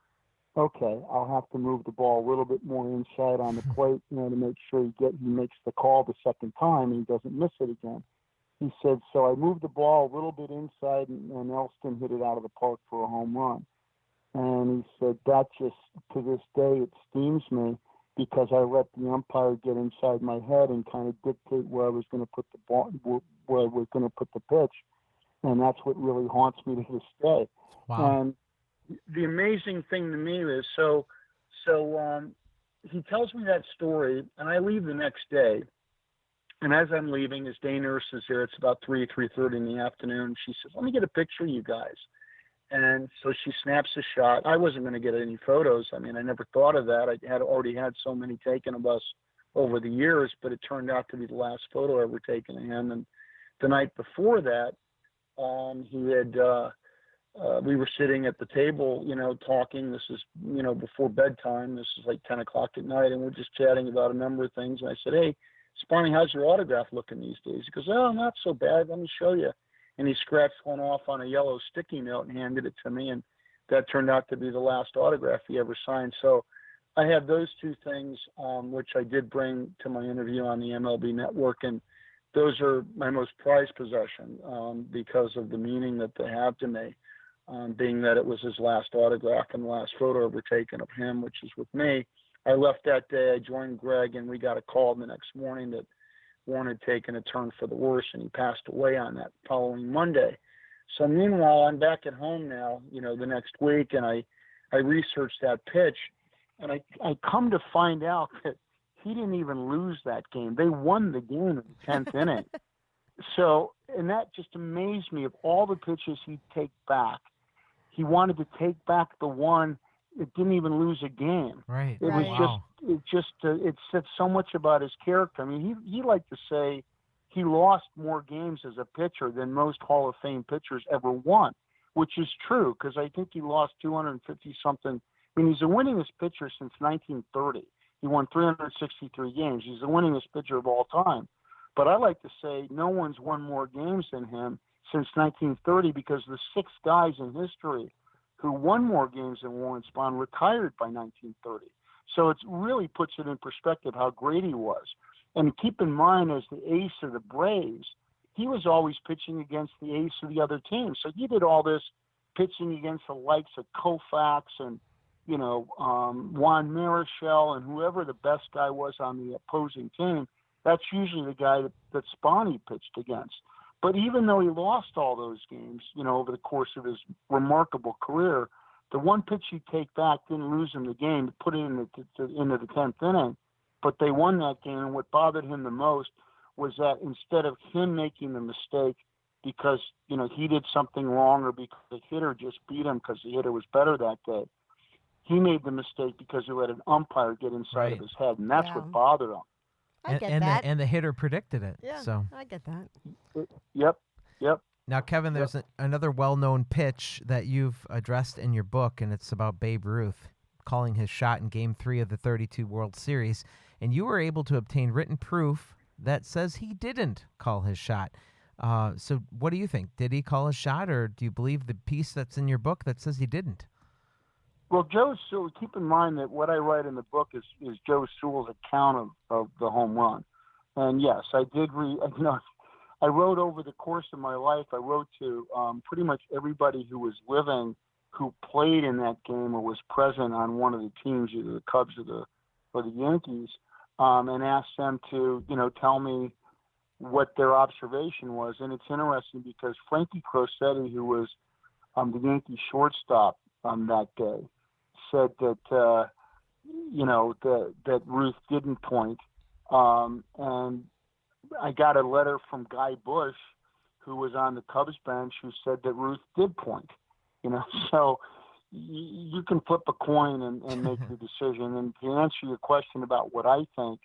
Okay, I'll have to move the ball a little bit more inside on the plate, to make sure he makes the call the second time and he doesn't miss it again. He said, so I moved the ball a little bit inside, and Elston hit it out of the park for a home run. And he said, that just, to this day, it steams me, because I let the umpire get inside my head and kind of dictate where I was going to put the ball, where I was going to put the pitch. And that's what really haunts me to this day. Wow. And the amazing thing to me is, so he tells me that story, and I leave the next day. And as I'm leaving, his day nurse is there. It's about 3:30 in the afternoon. She says, "Let me get a picture of you guys." And so she snaps a shot. I wasn't going to get any photos. I never thought of that. I had already had so many taken of us over the years, but it turned out to be the last photo ever taken of him. And the night before that, we were sitting at the table, talking. This is, before bedtime. This is like 10 o'clock at night, and we're just chatting about a number of things. And I said, "Hey, Spawny, how's your autograph looking these days?" He goes, "Oh, not so bad. Let me show you." and he scratched one off on a yellow sticky note and handed it to me, and that turned out to be the last autograph he ever signed. So I have those two things, which I did bring to my interview on the MLB Network, and those are my most prized possession because of the meaning that they have to me, being that it was his last autograph and the last photo ever taken of him, which is with me. I left that day. I joined Greg, and we got a call the next morning that Warren had taken a turn for the worse, and he passed away on that following Monday. So meanwhile, I'm back at home now, the next week, and I researched that pitch, and I come to find out that he didn't even lose that game. They won the game in the 10th inning. So, and that just amazed me. Of all the pitches he'd take back, he wanted to take back the one that didn't even lose a game. Right. It was it said so much about his character. I mean, he liked to say he lost more games as a pitcher than most Hall of Fame pitchers ever won, which is true, because I think he lost 250-something. I mean, he's the winningest pitcher since 1930. He won 363 games. He's the winningest pitcher of all time. But I like to say no one's won more games than him since 1930, because the 6 guys in history who won more games than Warren Spahn retired by 1930. So it really puts it in perspective how great he was. And keep in mind, as the ace of the Braves, he was always pitching against the ace of the other team. So he did all this pitching against the likes of Koufax and, Juan Marichal and whoever the best guy was on the opposing team. That's usually the guy that Spahn pitched against. But even though he lost all those games, over the course of his remarkable career, the one pitch he'd take back didn't lose him the game, put it into the 10th inning. But they won that game, and what bothered him the most was that instead of him making the mistake because, he did something wrong or because the hitter just beat him because the hitter was better that day, he made the mistake because he let an umpire get inside of his head, and that's what bothered him. I get that. And the hitter predicted it. Yeah, So. I get that. Yep. Now, Kevin, there's another well-known pitch that you've addressed in your book, and it's about Babe Ruth calling his shot in Game 3 of the 32 World Series, and you were able to obtain written proof that says he didn't call his shot. So what do you think? Did he call his shot, or do you believe the piece that's in your book that says he didn't? Well, Joe Sewell, keep in mind that what I write in the book is Joe Sewell's account of the home run. And yes, I did I wrote over the course of my life, I wrote to pretty much everybody who was living, who played in that game or was present on one of the teams, either the Cubs or the Yankees, and asked them to, tell me what their observation was. And it's interesting because Frankie Crosetti, who was the Yankee shortstop that day, said that, that Ruth didn't point. And I got a letter from Guy Bush, who was on the Cubs bench, who said that Ruth did point. So you can flip a coin and make the decision. And to answer your question about what I think,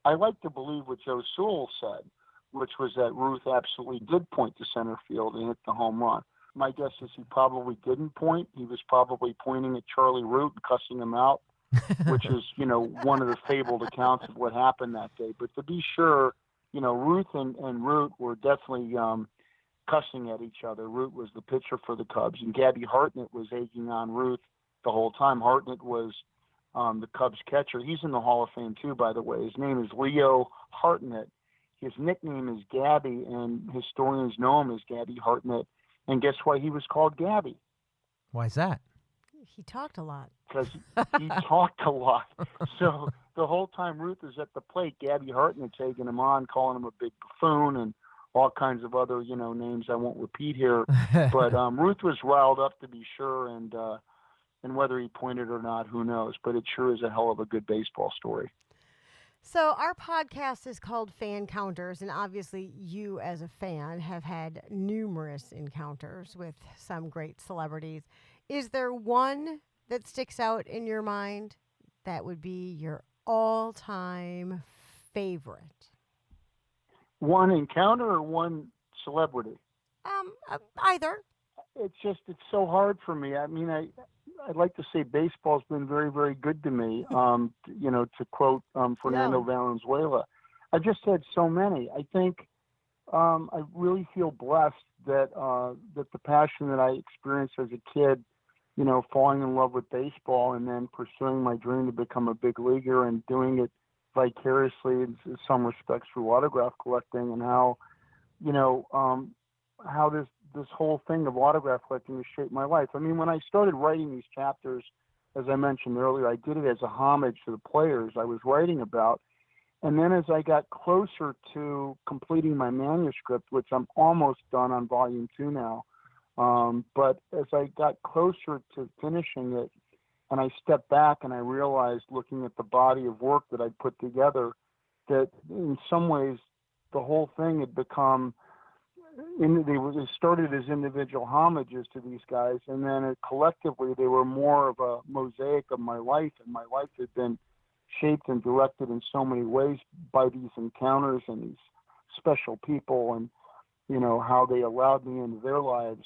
I like to believe what Joe Sewell said, which was that Ruth absolutely did point to center field and hit the home run. My guess is he probably didn't point. He was probably pointing at Charlie Root and cussing him out, which is, one of the fabled accounts of what happened that day. But to be sure, Ruth and Root were definitely cussing at each other. Root was the pitcher for the Cubs, and Gabby Hartnett was egging on Ruth the whole time. Hartnett was the Cubs catcher. He's in the Hall of Fame too, by the way. His name is Leo Hartnett. His nickname is Gabby, and historians know him as Gabby Hartnett. And guess why he was called Gabby? Why is that? He talked a lot. Because he talked a lot. So the whole time Ruth is at the plate, Gabby Hartnett's egging him on, calling him a big buffoon and all kinds of other, names I won't repeat here. But Ruth was riled up, to be sure, and whether he pointed or not, who knows. But it sure is a hell of a good baseball story. So our podcast is called Fan Counters, and obviously you as a fan have had numerous encounters with some great celebrities. Is there one that sticks out in your mind that would be your all-time favorite? One encounter or one celebrity? Either. It's so hard for me. I mean, I'd like to say baseball's been very, very good to me, to quote Fernando Valenzuela. I just had so many. I think I really feel blessed that that the passion that I experienced as a kid, falling in love with baseball and then pursuing my dream to become a big leaguer and doing it vicariously in some respects through autograph collecting, and how how this whole thing of autograph collecting has shaped my life. I mean, when I started writing these chapters, as I mentioned earlier, I did it as a homage to the players I was writing about. And then as I got closer to completing my manuscript, which I'm almost done on volume 2 now, but as I got closer to finishing it, and I stepped back and I realized, looking at the body of work that I'd put together, that in some ways the whole thing had become, they started as individual homages to these guys, and then collectively they were more of a mosaic of my life, and my life had been shaped and directed in so many ways by these encounters and these special people, and how they allowed me into their lives.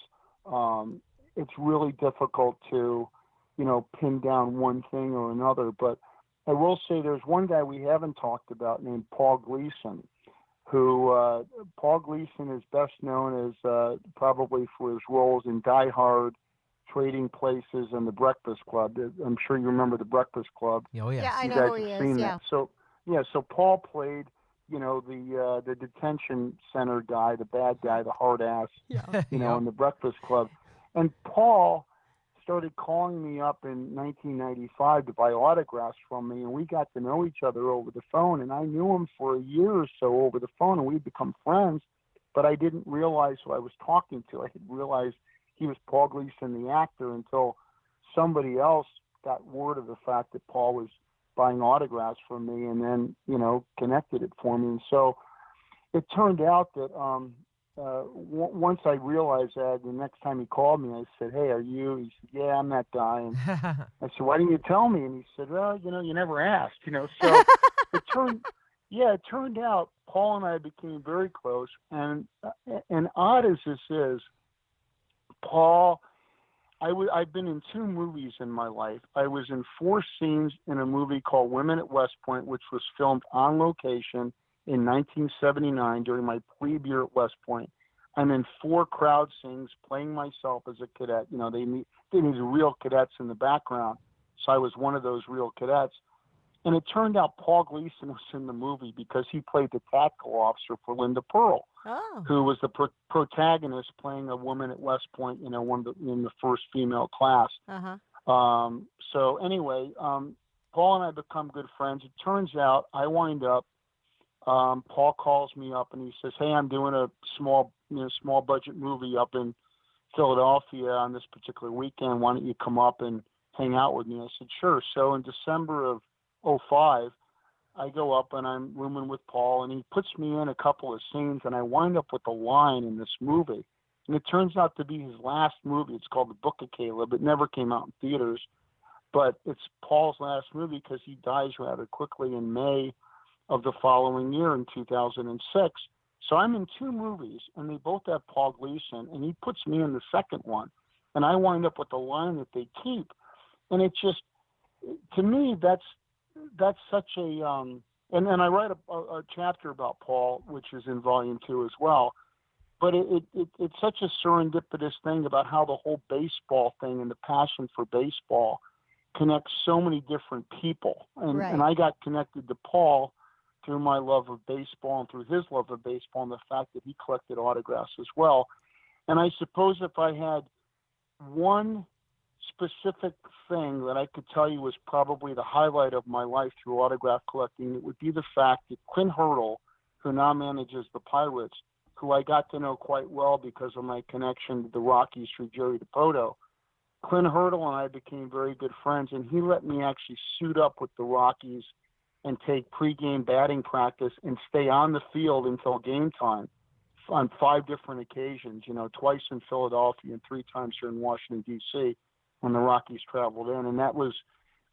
It's really difficult to pin down one thing or another, but I will say there's one guy we haven't talked about named Paul Gleason, who Paul Gleason is best known as probably for his roles in Die Hard, Trading Places, and The Breakfast Club. I'm sure you remember The Breakfast Club. Oh, yes. Yeah, I You know guys who he have is. seen Yeah. that. So Paul played, the detention center guy, the bad guy, the hard ass, Yeah. in The Breakfast Club. And Paul started calling me up in 1995 to buy autographs from me, and we got to know each other over the phone. And I knew him for a year or so over the phone, and we'd become friends, but I didn't realize who I was talking to. I didn't realize he was Paul Gleason, the actor, until somebody else got word of the fact that Paul was buying autographs from me, and then, connected it for me. And so it turned out that once I realized that, the next time he called me, I said, "Hey, are you?" He said, "Yeah, I'm that guy." And I said, "Why didn't you tell me?" And he said, "Well, you never asked, So it turned out Paul and I became very close. And odd as this is, Paul, I've been in 2 movies in my life. I was in 4 scenes in a movie called Women at West Point, which was filmed on location in 1979 during my plebe year at West Point. I'm in 4 crowd scenes playing myself as a cadet. They need real cadets in the background. So I was one of those real cadets. And it turned out Paul Gleason was in the movie because he played the tactical officer for Linda Pearl, who was the protagonist, playing a woman at West Point, in the first female class. So anyway, Paul and I become good friends. It turns out I wind up, Paul calls me up and he says, "Hey, I'm doing a small budget movie up in Philadelphia on this particular weekend. Why don't you come up and hang out with me?" I said, "Sure." So in December of 2005, I go up and I'm rooming with Paul, and he puts me in a couple of scenes, and I wind up with a line in this movie. And it turns out to be his last movie. It's called The Book of Caleb. It never came out in theaters, but it's Paul's last movie because he dies rather quickly in May of the following year, in 2006. So I'm in 2 movies, and they both have Paul Gleason, and he puts me in the second one. And I wind up with a line that they keep. And it just, to me, that's such a, and then I write a chapter about Paul, which is in volume 2 as well. But it's such a serendipitous thing about how the whole baseball thing and the passion for baseball connects so many different people. And, Right. and I got connected to Paul through my love of baseball and through his love of baseball and the fact that he collected autographs as well. And I suppose if I had one specific thing that I could tell you was probably the highlight of my life through autograph collecting, it would be the fact that Clint Hurdle, who now manages the Pirates, who I got to know quite well because of my connection to the Rockies through Jerry DiPoto. Clint Hurdle and I became very good friends, and he let me actually suit up with the Rockies and take pregame batting practice and stay on the field until game time on 5 different occasions, twice in Philadelphia and 3 times here in Washington, D.C., when the Rockies traveled in. And that was,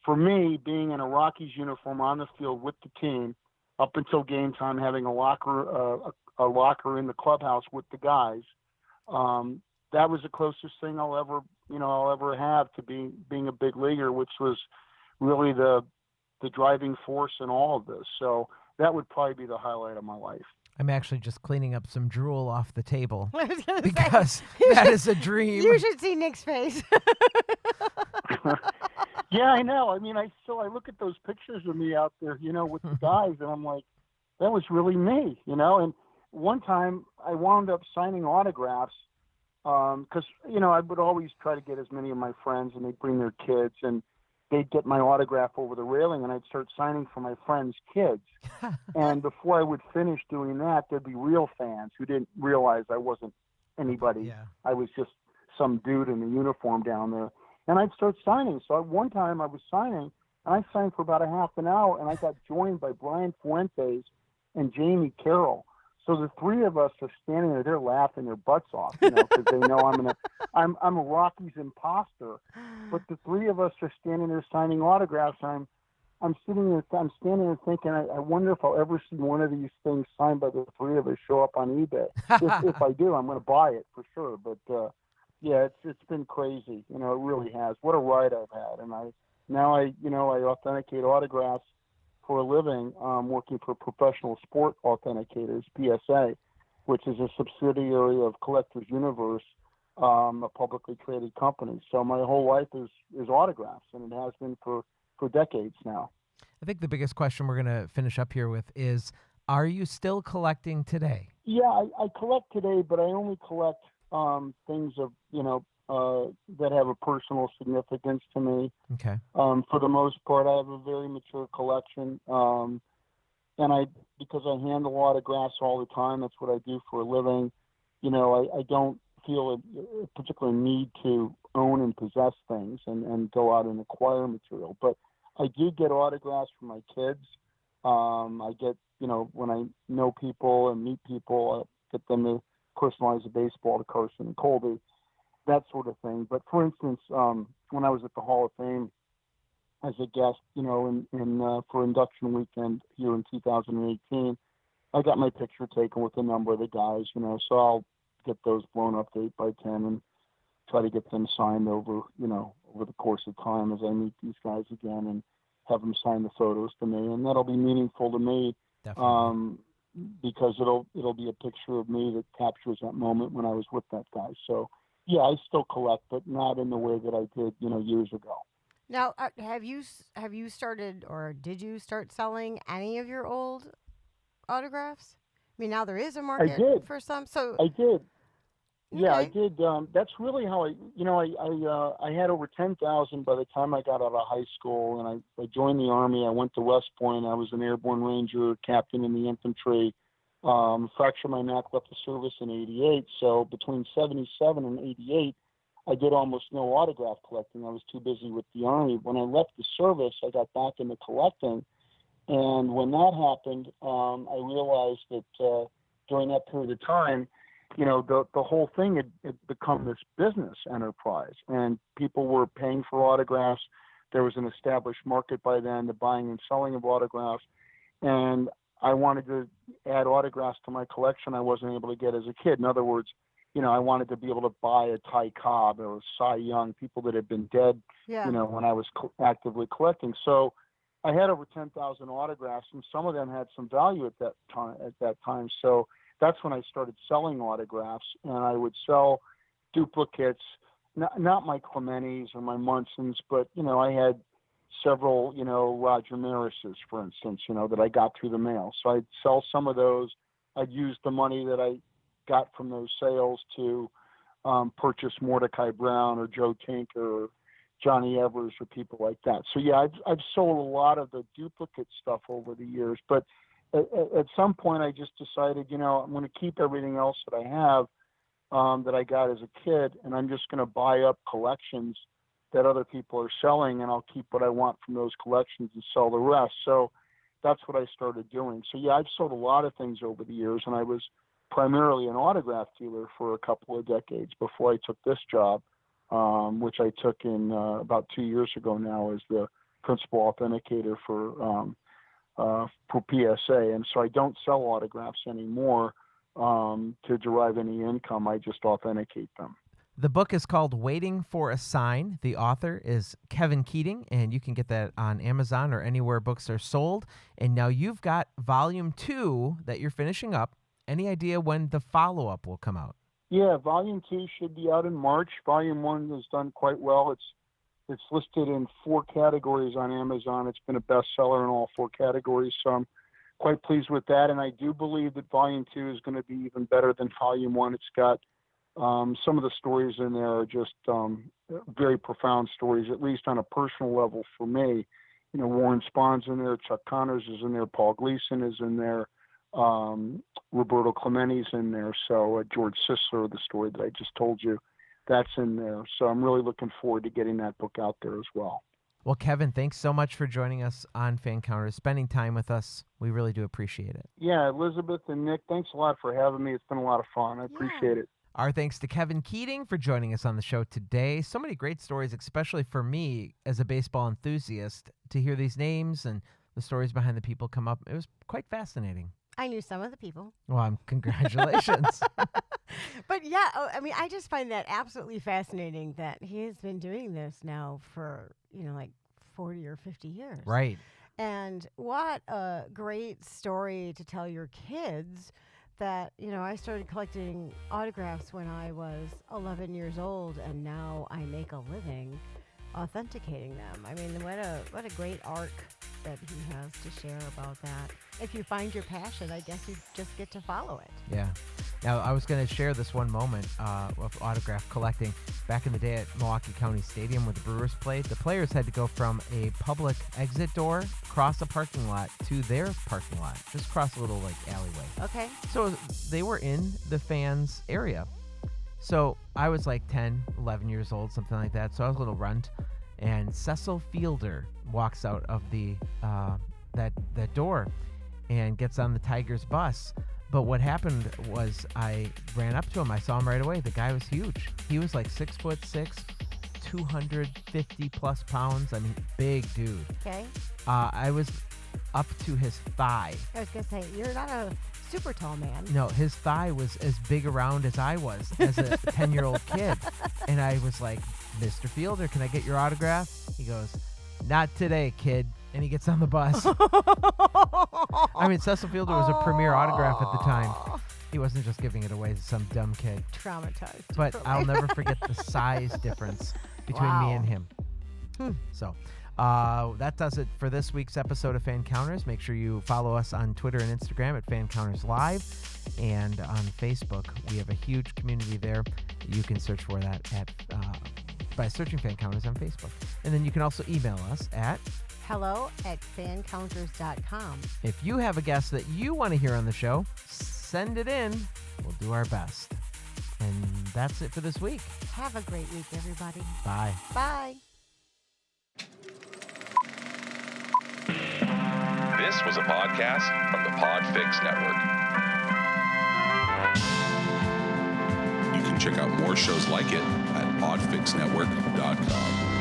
for me, being in a Rockies uniform on the field with the team up until game time, having a locker in the clubhouse with the guys. That was the closest thing I'll ever have to being a big leaguer, which was really the driving force in all of this. So that would probably be the highlight of my life. I'm actually just cleaning up some drool off the table I was gonna say, because you that should- is a dream. You should see Nick's face. Yeah, I know. I mean, I look at those pictures of me out there, with the guys, and I'm like, that was really me, And one time I wound up signing autographs because I would always try to get as many of my friends, and they'd bring their kids, and they'd get my autograph over the railing, and I'd start signing for my friends' kids. And before I would finish doing that, there'd be real fans who didn't realize I wasn't anybody. Yeah. I was just some dude in a uniform down there. And I'd start signing. So one time I was signing, and I signed for about a half an hour, and I got joined by Brian Fuentes and Jamie Carroll. So the three of us are standing there, they're laughing their butts off, because they know I'm a Rockies imposter. But the three of us are standing there signing autographs. And I'm standing there thinking, I wonder if I'll ever see one of these things signed by the three of us show up on eBay. If I do, I'm going to buy it for sure. But yeah, it's been crazy. It really has. What a ride I've had. And I authenticate autographs for a living, working for Professional Sport Authenticators, PSA, which is a subsidiary of Collectors Universe, a publicly traded company. So my whole life is autographs, and it has been for decades now. I think the biggest question we're going to finish up here with is, are you still collecting today? Yeah, I collect today, but I only collect things of, that have a personal significance to me. Okay. For the most part, I have a very mature collection. And because I handle autographs all the time, that's what I do for a living. I don't feel a particular need to own and possess things and go out and acquire material. But I do get autographs from my kids. I get, when I know people and meet people, I get them to personalize a baseball to Carson and Colby, that sort of thing. But for instance, when I was at the Hall of Fame as a guest, for induction weekend here in 2018, I got my picture taken with a number of the guys, so I'll get those blown up to 8 by 10 and try to get them signed over the course of time as I meet these guys again and have them sign the photos to me. And that'll be meaningful to me. Definitely. Because it'll be a picture of me that captures that moment when I was with that guy. So, yeah, I still collect, but not in the way that I did, years ago. Now, have you started, or did you start selling any of your old autographs? I mean, now there is a market for some. So I did. Yeah, I okay. did. That's really how I had over 10,000 by the time I got out of high school, and I joined the Army. I went to West Point. I was an airborne ranger, captain in the infantry. Fractured my neck, left the service in '88. So between '77 and '88, I did almost no autograph collecting. I was too busy with the Army. When I left the service, I got back into collecting. And when that happened, I realized that during that period of time, the whole thing had become this business enterprise, and people were paying for autographs. There was an established market by then, the buying and selling of autographs, and I wanted to add autographs to my collection I wasn't able to get as a kid. In other words, I wanted to be able to buy a Ty Cobb or a Cy Young, people that had been dead, Yeah. when I was actively collecting. So I had over 10,000 autographs, and some of them had some value at that time. So that's when I started selling autographs, and I would sell duplicates, not my Clementis or my Munsons, but, I had several, Roger Marises, for instance, that I got through the mail. So I'd sell some of those. I'd use the money that I got from those sales to purchase Mordecai Brown or Joe Tinker or Johnny Evers or people like that. So, yeah, I've sold a lot of the duplicate stuff over the years, but at some point, I just decided, I'm going to keep everything else that I have that I got as a kid, and I'm just going to buy up collections that other people are selling, and I'll keep what I want from those collections and sell the rest. So that's what I started doing. So, yeah, I've sold a lot of things over the years, and I was primarily an autograph dealer for a couple of decades before I took this job, which I took in about 2 years ago now as the principal authenticator for PSA. And so I don't sell autographs anymore to derive any income. I just authenticate them. The book is called Waiting for a Sign. The author is Kevin Keating, and you can get that on Amazon or anywhere books are sold. And now you've got volume 2 that you're finishing up. any idea when the follow-up will come out? Yeah, Volume 2 should be out in March. Volume 1 has done quite well. It's listed in 4 categories on Amazon. It's been a bestseller in all 4 categories, so I'm quite pleased with that. And I do believe that Volume 2 is going to be even better than Volume 1. It's got some of the stories in there are just very profound stories, at least on a personal level for me. You know, Warren Spahn's in there, Chuck Connors is in there, Paul Gleason is in there, Roberto Clementi's in there. So George Sisler, the story that I just told you, that's in there. So I'm really looking forward to getting that book out there as well. Well, Kevin, thanks so much for joining us on Fan Counters, spending time with us. We really do appreciate it. Yeah, Elizabeth and Nick, thanks a lot for having me. It's been a lot of fun. I appreciate it. Our thanks to Kevin Keating for joining us on the show today. So many great stories, especially for me as a baseball enthusiast, to hear these names and the stories behind the people come up. It was quite fascinating. I knew some of the people. Well, congratulations. But yeah, I mean, I just find that absolutely fascinating that he has been doing this now for, like 40 or 50 years. Right. And what a great story to tell your kids that, I started collecting autographs when I was 11 years old, and now I make a living authenticating them. I mean, what a great arc that he has to share about that. If you find your passion, I guess you just get to follow it. Yeah. Now, I was going to share this one moment of autograph collecting. Back in the day at Milwaukee County Stadium where the Brewers played, the players had to go from a public exit door, cross a parking lot to their parking lot. Just cross a little, alleyway. Okay. So they were in the fans' area. So I was 10, 11 years old, something like that. So I was a little runt. And Cecil Fielder walks out of the that door and gets on the Tigers bus. But what happened was I ran up to him. I saw him right away. The guy was huge. He was 6'6", 250 plus pounds. I mean, big dude. Okay. I was up to his thigh. I was going to say, you're not a super tall man. No, his thigh was as big around as I was as a 10-year-old kid. And I was like, Mr. Fielder, can I get your autograph? He goes, not today, kid. And he gets on the bus. I mean, Cecil Fielder was a premier autograph at the time. He wasn't just giving it away to some dumb kid. Traumatized. But I'll never forget the size difference between me and him. So that does it for this week's episode of Fan Counters. Make sure you follow us on Twitter and Instagram at Fan Counters Live. And on Facebook, we have a huge community there. You can search for that by searching Fan Counters on Facebook. And then you can also email us at hello@fancounters.com. If you have a guest that you want to hear on the show, send it in. We'll do our best. And that's it for this week. Have a great week, everybody. Bye. Bye. This was a podcast from the PodFix Network. You can check out more shows like it at podfixnetwork.com.